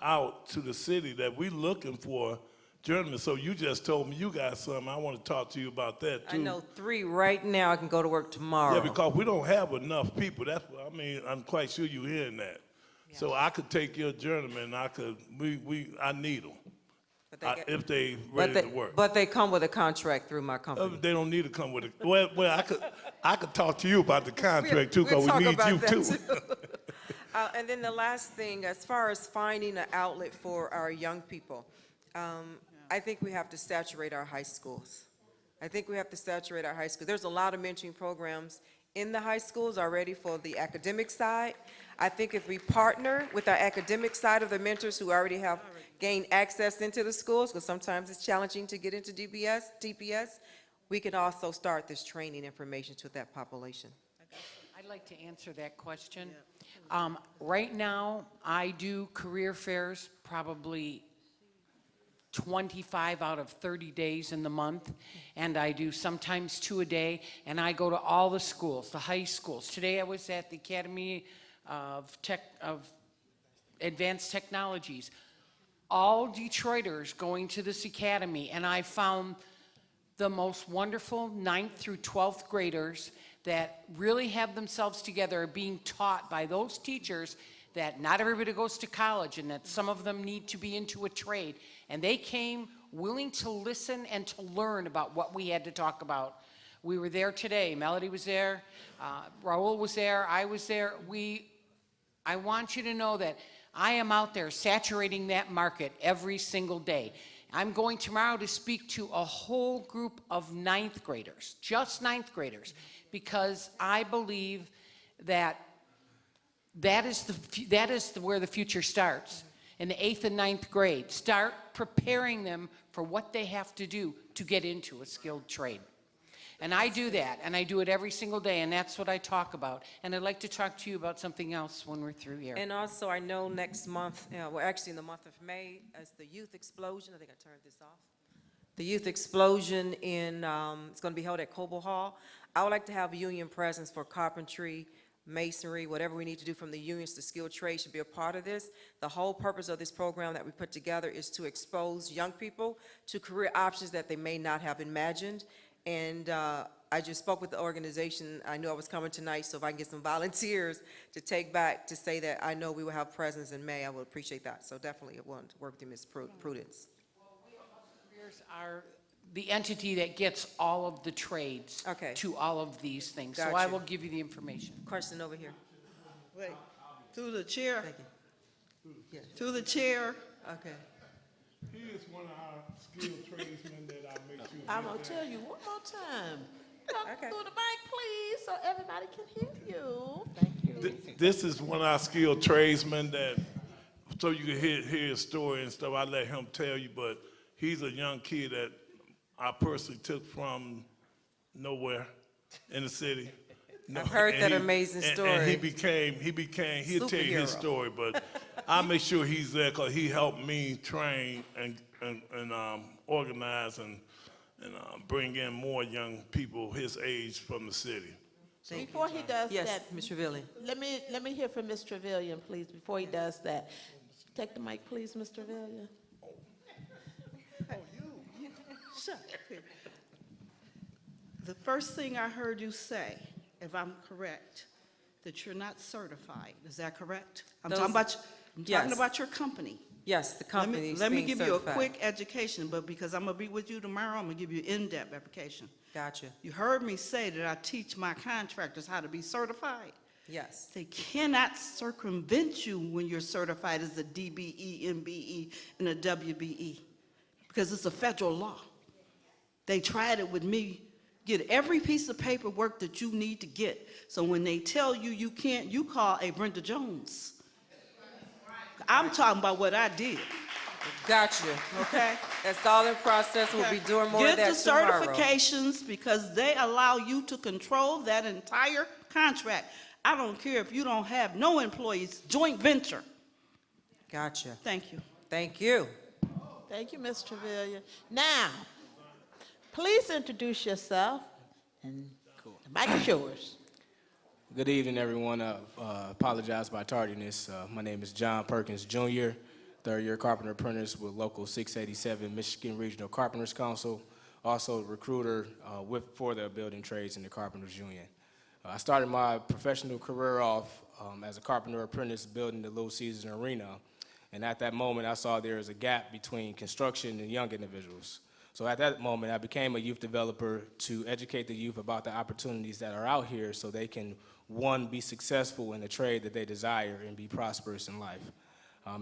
out to the city that we're looking for journeymen. So you just told me you got something. I want to talk to you about that too. I know 3 right now. I can go to work tomorrow. Yeah, because we don't have enough people. That's what I mean. I'm quite sure you're hearing that. Yeah. So I could take your journeyman. I need them. If they ready to work. But they come with a contract through my company. They don't need to come with it. Well, I could talk to you about the contract too, because we need you too. And then the last thing, as far as finding an outlet for our young people, I think we have to saturate our high schools. There's a lot of mentoring programs in the high schools already for the academic side. I think if we partner with our academic side of the mentors who already have gained access into the schools, because sometimes it's challenging to get into DPS, we can also start this training information to that population. I'd like to answer that question. Right now, I do career fairs probably 25 out of 30 days in the month, and I do sometimes 2 a day, and I go to all the schools, the high schools. Today I was at the Academy of Advanced Technologies. All Detroiters going to this academy, and I found the most wonderful 9th through 12th graders that really have themselves together, are being taught by those teachers that not everybody goes to college and that some of them need to be into a trade. And they came willing to listen and to learn about what we had to talk about. We were there today. Melody was there. Raul was there. I was there. I want you to know that I am out there saturating that market every single day. I'm going tomorrow to speak to a whole group of 9th graders, just 9th graders, because I believe that is where the future starts. In the 8th and 9th grade, start preparing them for what they have to do to get into a skilled trade. And I do that, and I do it every single day, and that's what I talk about. And I'd like to talk to you about something else when we're through here. And also, I know next month, well, actually in the month of May, as the Youth Explosion, I think I turned this off. The Youth Explosion it's going to be held at Coble Hall. I would like to have a union presence for carpentry, masonry, whatever we need to do from the unions to skilled trade should be a part of this. The whole purpose of this program that we put together is to expose young people to career options that they may not have imagined. And I just spoke with the organization. I knew I was coming tonight, so if I can get some volunteers to take back to say that I know we will have presence in May, I would appreciate that. So definitely I want to work with you, Ms. Prudence. Careers are the entity that gets all of the trades to all of these things. So I Gotcha. will give you the information. Question over here. Wait, through the chair? Thank you. Through the chair? Okay. He is one of our skilled tradesmen that I make sure. I'm gonna tell you one more time. Talk through the mic, please, so everybody can hear you. Thank you. This is one of our skilled tradesmen that, so you can hear his story and stuff, I let him tell you, but he's a young kid that I personally took from nowhere in the city. I've heard and that amazing story. And he'll tell you his Superhero. story, but I make sure he's there because he helped me train and organize and bring in more young people his age from the city. Before he does Yes, that, Ms. Trevelyan. let me hear from Ms. Trevelyan, please, before he does that. Take the mic, please, Ms. Trevelyan. Shut up. The first thing I heard you say, if I'm correct, that you're not certified. Is that correct? I'm talking Yes. about your company. Yes, the company is Let me being give you a certified. quick education, but because I'm gonna be with you tomorrow, I'm gonna give you in-depth education. Gotcha. You heard me say that I teach my contractors how to be certified. Yes. They cannot circumvent you when you're certified as a DBE, MBE, and a WBE, because it's a federal law. They tried it with me. Get every piece of paperwork that you need to get. So when they tell you you can't, you call a Brenda Jones. I'm talking about what I did. Gotcha. Okay? That's all in process. We'll be doing more of Get that the tomorrow. certifications because they allow you to control that entire contract. I don't care if you don't have no employees, joint venture. Gotcha. Thank you. Thank you. Thank you, Ms. Trevelyan. Now, please introduce yourself, and the mic is yours. Good evening, everyone. Apologize for my tardiness. My name is John Perkins, Jr., third-year carpenter apprentice with Local 687 Michigan Regional Carpenters Council, also a recruiter for the building trades in the Carpenters Union. I started my professional career off as a carpenter apprentice building the Little Caesars Arena, and at that moment I saw there was a gap between construction and young individuals. So at that moment I became a youth developer to educate the youth about the opportunities that are out here so they can, one, be successful in the trade that they desire and be prosperous in life.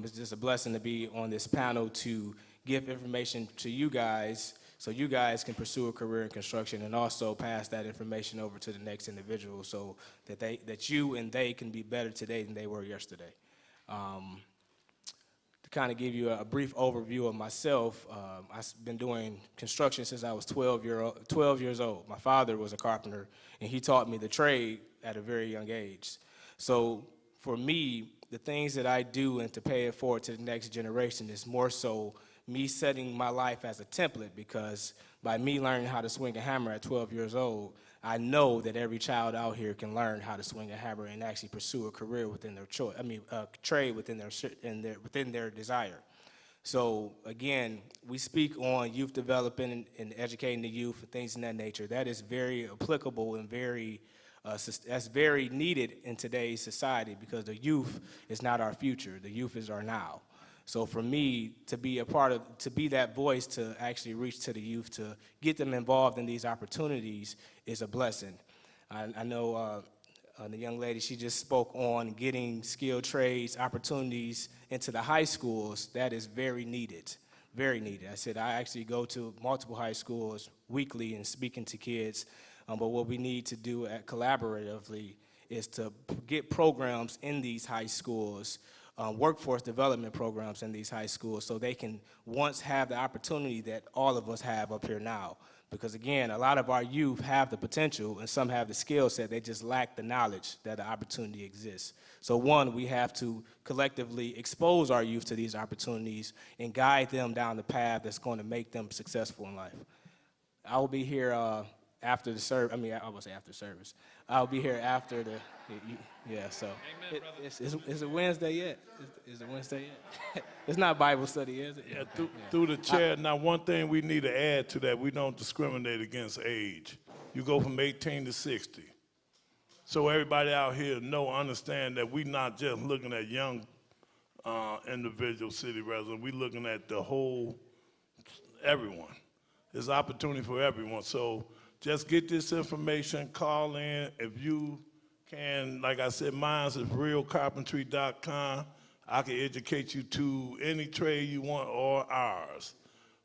It's just a blessing to be on this panel to give information to you guys so you guys can pursue a career in construction and also pass that information over to the next individual so that you and they can be better today than they were yesterday. To kind of give you a brief overview of myself, I've been doing construction since I was 12 years old. My father was a carpenter, and he taught me the trade at a very young age. So for me, the things that I do and to pay it forward to the next generation is more so me setting my life as a template, because by me learning how to swing a hammer at 12 years old, I know that every child out here can learn how to swing a hammer and actually pursue a career within their choice. Trade within their desire. So again, we speak on youth development and educating the youth and things in that nature. That is very applicable and that's very needed in today's society, because the youth is not our future. The youth is our now. So for me, to be that voice to actually reach to the youth, to get them involved in these opportunities is a blessing. I know the young lady, she just spoke on getting skilled trades opportunities into the high schools. That is very needed, very needed. I said I actually go to multiple high schools weekly and speaking to kids, but what we need to do collaboratively is to get programs in these high schools, workforce development programs in these high schools, so they can once have the opportunity that all of us have up here now. Because again, a lot of our youth have the potential and some have the skill set, they just lack the knowledge that the opportunity exists. So one, we have to collectively expose our youth to these opportunities and guide them down the path that's going to make them successful in life. I will be here after the service. I won't say after service. I'll be here after the, yeah, so. Is it Wednesday yet? Is it Wednesday yet? It's not Bible study, is it? Yeah, through the chair. Now, one thing we need to add to that, we don't discriminate against age. You go from 18 to 60. So everybody out here understand that we're not just looking at young individual city residents. We're looking at the whole, everyone. There's opportunity for everyone. So just get this information, call in. If you can, like I said, mine is realcarpentry.com. I can educate you to any trade you want or ours.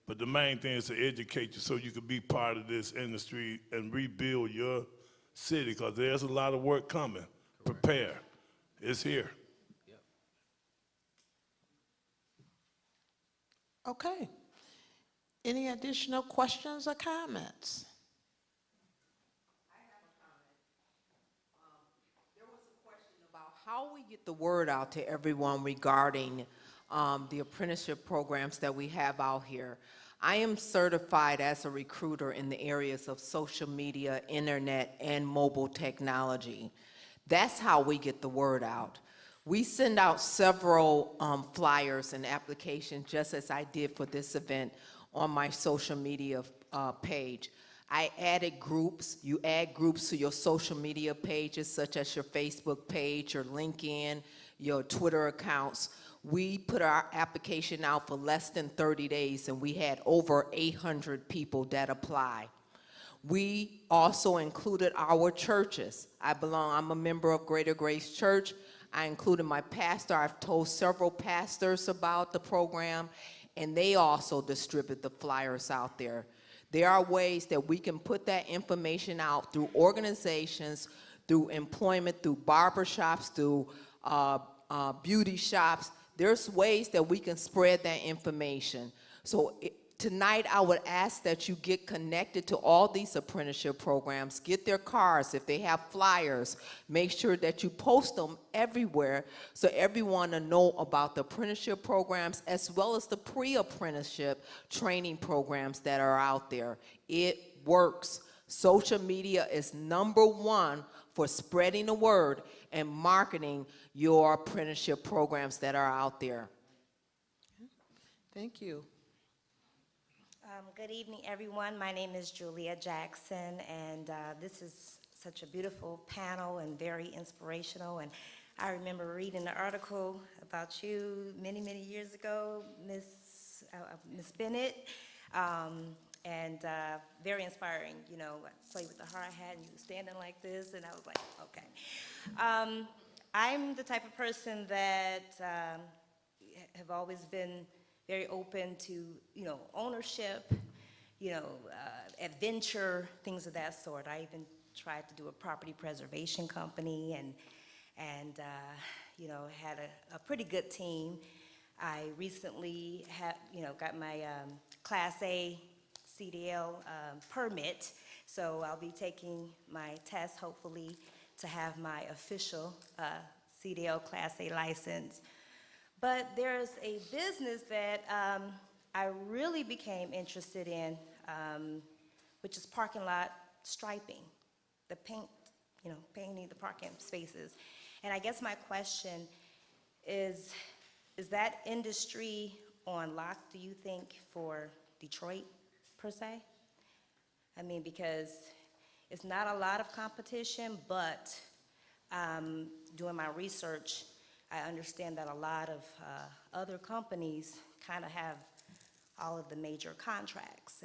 But the main thing is to educate you so you can be part of this industry and rebuild your city, because there's a lot of work coming. Correct. Prepare. It's here. Yep. Okay. Any additional questions or comments? How we get the word out to everyone regarding the apprenticeship programs that we have out here. I am certified as a recruiter in the areas of social media, internet, and mobile technology. That's how we get the word out. We send out several flyers and applications, just as I did for this event, on my social media page. I added groups. You add groups to your social media pages, such as your Facebook page, your LinkedIn, your Twitter accounts. We put our application out for less than 30 days, and we had over 800 people that apply. We also included our churches. I'm a member of Greater Grace Church. I included my pastor. I've told several pastors about the program, and they also distribute the flyers out there. There are ways that we can put that information out through organizations, through employment, through barbershops, through beauty shops. There's ways that we can spread that information. So tonight I would ask that you get connected to all these apprenticeship programs, get their cards. If they have flyers, make sure that you post them everywhere so everyone will know about the apprenticeship programs as well as the pre-apprenticeship training programs that are out there. It works. Social media is #1 for spreading the word and marketing your apprenticeship programs that are out there. Thank you. Good evening, everyone. My name is Julia Jackson, and this is such a beautiful panel and very inspirational. And I remember reading an article about you many, many years ago, Miss Bennett, and very inspiring. You know, I saw you with the hard hat and you were standing like this, and I was like, okay. I'm the type of person that have always been very open to, ownership, adventure, things of that sort. I even tried to do a property preservation company and had a pretty good team. I recently got my Class A CDL permit, so I'll be taking my test hopefully to have my official CDL Class A license. But there's a business that I really became interested in, which is parking lot striping, the paint, painting the parking spaces. And I guess my question is that industry on lock, do you think, for Detroit, per se? I mean, because it's not a lot of competition, but doing my research, I understand that a lot of other companies kind of have all of the major contracts.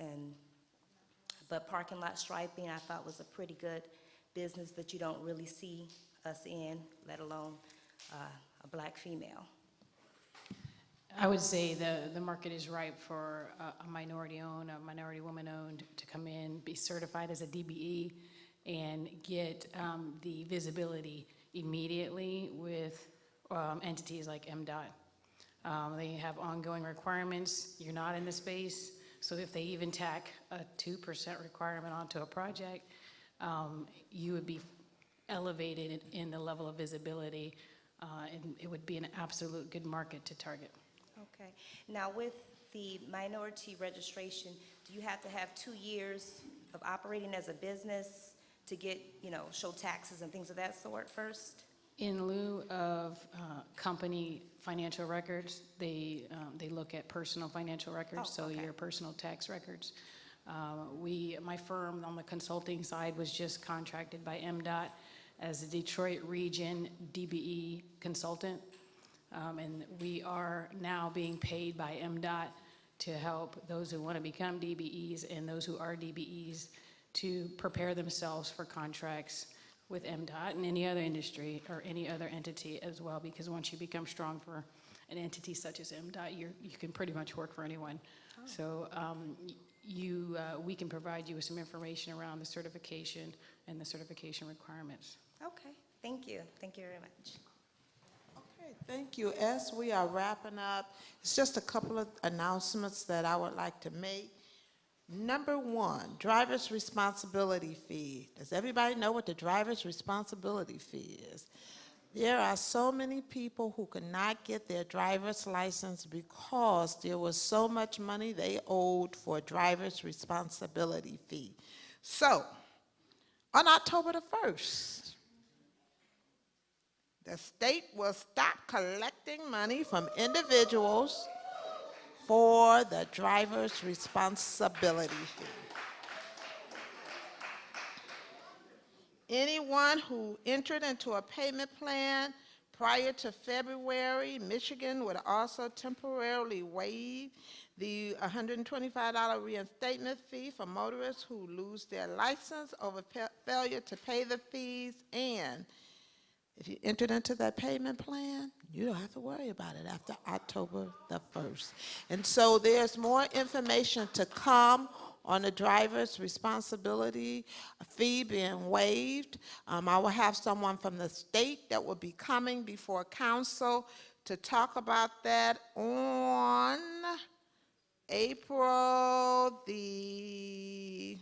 But parking lot striping, I thought, was a pretty good business that you don't really see us in, let alone a black female. I would say the market is ripe for a minority-owned, a minority woman-owned to come in, be certified as a DBE, and get the visibility immediately with entities like MDOT. They have ongoing requirements. You're not in the space, so if they even tack a 2% requirement onto a project, you would be elevated in the level of visibility, and it would be an absolute good market to target. Okay. Now, with the minority registration, do you have to have 2 years of operating as a business to get, show taxes and things of that sort first? In lieu of company financial records, they look at personal financial records, so your personal tax records. My firm on the consulting side was just contracted by MDOT as a Detroit Region DBE consultant. And we are now being paid by MDOT to help those who want to become DBEs and those who are DBEs to prepare themselves for contracts with MDOT and any other industry or any other entity as well, because once you become strong for an entity such as MDOT, you can pretty much work for anyone. Oh. So we can provide you with some information around the certification and the certification requirements. Okay, thank you. Thank you very much. Thank you. As we are wrapping up, it's just a couple of announcements that I would like to make. Number one, driver's responsibility fee. Does everybody know what the driver's responsibility fee is? There are so many people who could not get their driver's license because there was so much money they owed for a driver's responsibility fee. So, on October the 1st, the state will stop collecting money from individuals for the driver's responsibility fee. Anyone who entered into a payment plan prior to February, Michigan would also temporarily waive the $125 reinstatement fee for motorists who lose their license over failure to pay the fees. And if you entered into that payment plan, you don't have to worry about it after October the 1st. And so there's more information to come on the driver's responsibility fee being waived. I will have someone from the state that will be coming before council to talk about that on April the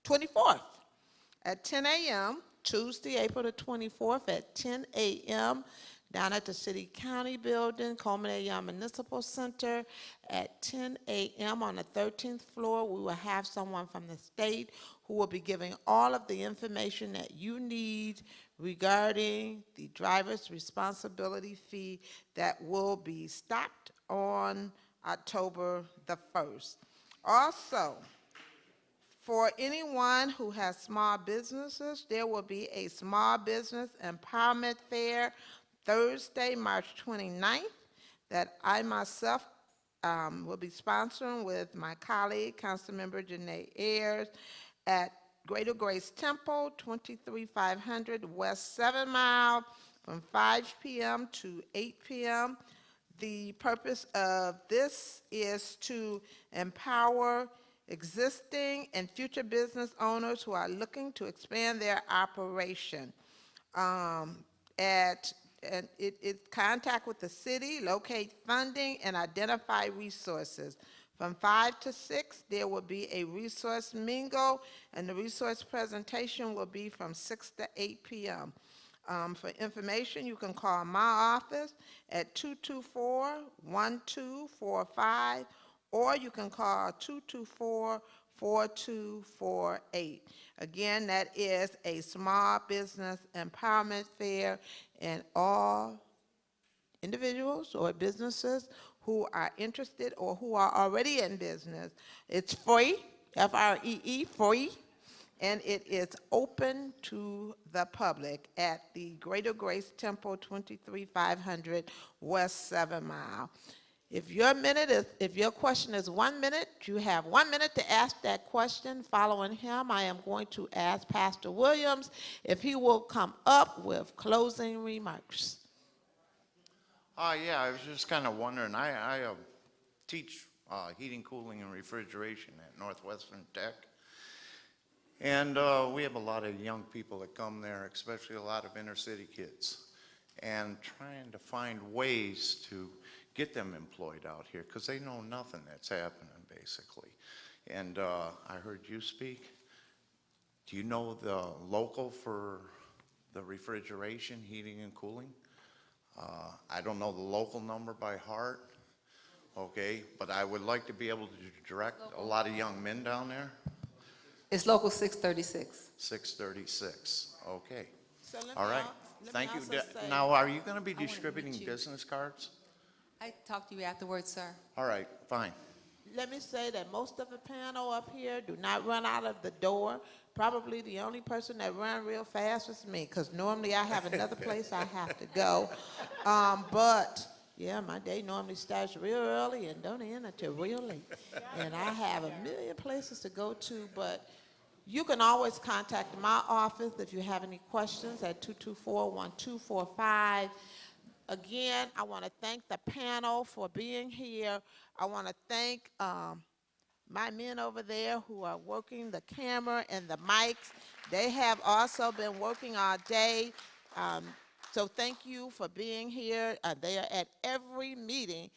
24th. At 10 a.m., Tuesday, April the 24th at 10 a.m., down at the City County Building, Coleman A. Young Municipal Center at 10 a.m. on the 13th floor. We will have someone from the state who will be giving all of the information that you need regarding the driver's responsibility fee that will be stopped on October the 1st. Also, for anyone who has small businesses, there will be a small business empowerment fair Thursday, March 29th, that I myself will be sponsoring with my colleague, Councilmember Janae Ayers, at Greater Grace Temple, 23500 West 7 Mile, from 5 p.m. to 8 p.m. The purpose of this is to empower existing and future business owners who are looking to expand their operation. Contact with the city, locate funding, and identify resources. From 5 to 6, there will be a resource mingle, and the resource presentation will be from 6 to 8 p.m. For information, you can call my office at 224-1245, or you can call 224-4248. Again, that is a small business empowerment fair, and all individuals or businesses who are interested or who are already in business, it's free, F-R-E-E, free, and it is open to the public at the Greater Grace Temple, 23500 West 7 Mile. If your question is 1 minute, you have 1 minute to ask that question. Following him, I am going to ask Pastor Williams if he will come up with closing remarks. Yeah, I was just kind of wondering, I teach heating, cooling, and refrigeration at Northwestern Tech. And we have a lot of young people that come there, especially a lot of inner city kids, and trying to find ways to get them employed out here because they know nothing that's happening, basically. And I heard you speak. Do you know the local for the refrigeration, heating, and cooling? I don't know the local number by heart, okay, but I would like to be able to direct a lot of young men down there. It's local 636. 636, okay. So let me All right, let thank me you. also say- Now, are you going to be wanna distributing meet you. business cards? I talked to you afterwards, sir. All right, fine. Let me say that most of the panel up here do not run out of the door. Probably the only person that run real fast is me, because normally I have another place I have to go. But yeah, my day normally starts real early and don't end until real late. And I have a million places to go to, but you can always contact my office if you have any questions at 224-1245. Again, I want to thank the panel for being here. I want to thank my men over there who are working the camera and the mics. They have also been working all day. So thank you for being here. They are at every meeting,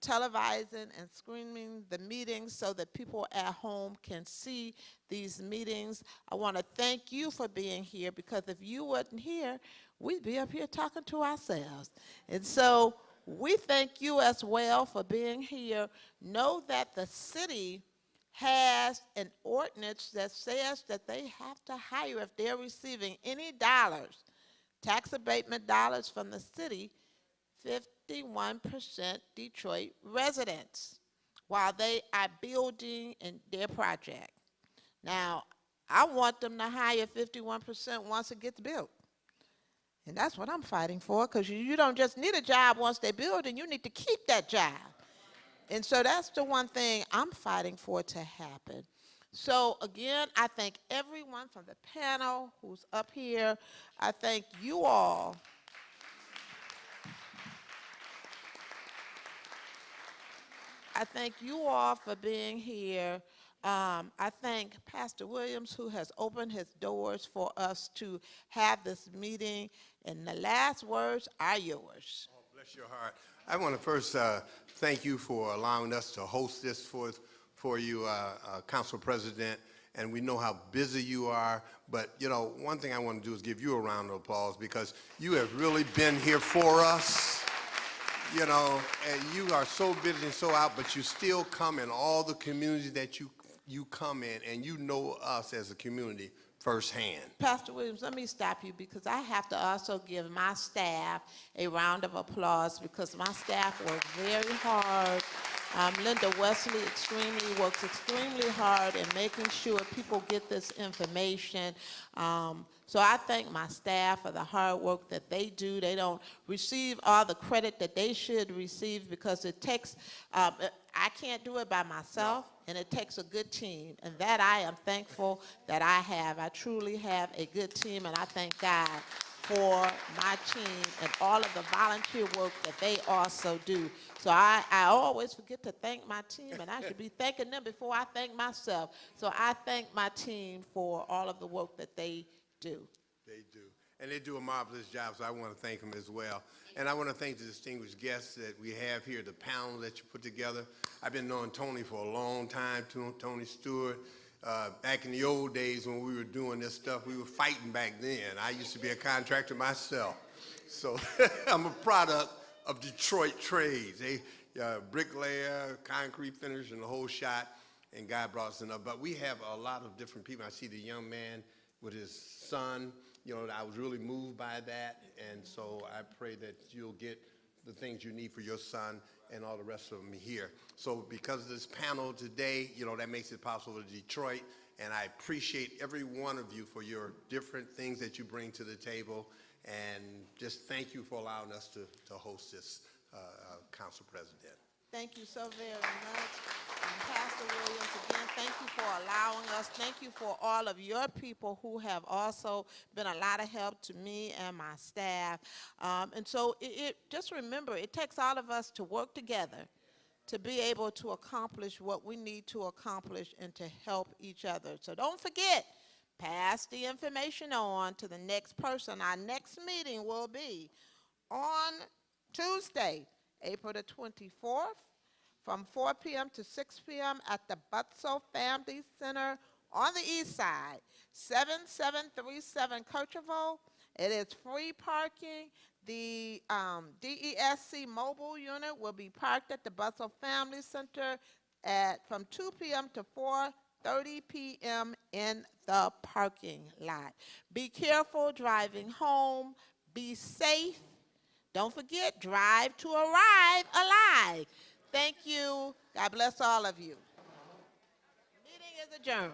televising and screening the meetings so that people at home can see these meetings. I want to thank you for being here, because if you weren't here, we'd be up here talking to ourselves. And so we thank you as well for being here. Know that the city has an ordinance that says that they have to hire, if they're receiving any dollars, tax abatement dollars from the city, 51% Detroit residents while they are building in their project. Now, I want them to hire 51% once it gets built. And that's what I'm fighting for, because you don't just need a job once they build, and you need to keep that job. And so that's the one thing I'm fighting for to happen. So again, I thank everyone from the panel who's up here. I thank you all. I thank you all for being here. I thank Pastor Williams, who has opened his doors for us to have this meeting. And the last words are yours. Oh, bless your heart. I want to first thank you for allowing us to host this for you, Council President. And we know how busy you are. But, you know, one thing I want to do is give you a round of applause, because you have really been here for us. You know, and you are so busy and so out, but you still come in all the communities that you come in, and you know us as a community firsthand. Pastor Williams, let me stop you, because I have to also give my staff a round of applause, because my staff work very hard. Linda Wesley works extremely hard in making sure people get this information. So I thank my staff for the hard work that they do. They don't receive all the credit that they should receive, because it takes, I can't do it by myself, and it takes a good team. And that I am thankful that I have. I truly have a good team, and I thank God for my team and all of the volunteer work that they also do. So I always forget to thank my team, and I should be thanking them before I thank myself. So I thank my team for all of the work that they do. They do. and they do a marvelous job, so I want to thank them as well. And I want to thank the distinguished guests that we have here, the panel that you put together. I've been knowing Tony for a long time, Tony Stewart. Back in the old days when we were doing this stuff, we were fighting back then. I used to be a contractor myself. So I'm a product of Detroit trades. Bricklayer, concrete finish, and the whole shot, and God brought us enough. But we have a lot of different people. I see the young man with his son. You know, I was really moved by that, and so I pray that you'll get the things you need for your son and all the rest of them here. So because of this panel today, you know, that makes it possible to Detroit, and I appreciate every one of you for your different things that you bring to the table, and just thank you for allowing us to host this, Council President. Thank you so very much. And Pastor Williams, again, thank you for allowing us. Thank you for all of your people who have also been a lot of help to me and my staff. And so just remember, it takes all of us to work together to be able to accomplish what we need to accomplish and to help each other. So don't forget, pass the information on to the next person. Our next meeting will be on Tuesday, April the 24th, from 4 p.m. to 6 p.m. at the Butso Family Center on the east side, 7737 Kercheval. It is free parking. The DESC mobile unit will be parked at the Butso Family Center from 2 p.m. to 4:30 p.m. in the parking lot. Be careful driving home. Be safe. Don't forget, drive to arrive alive. Thank you. God bless all of you. Meeting is adjourned.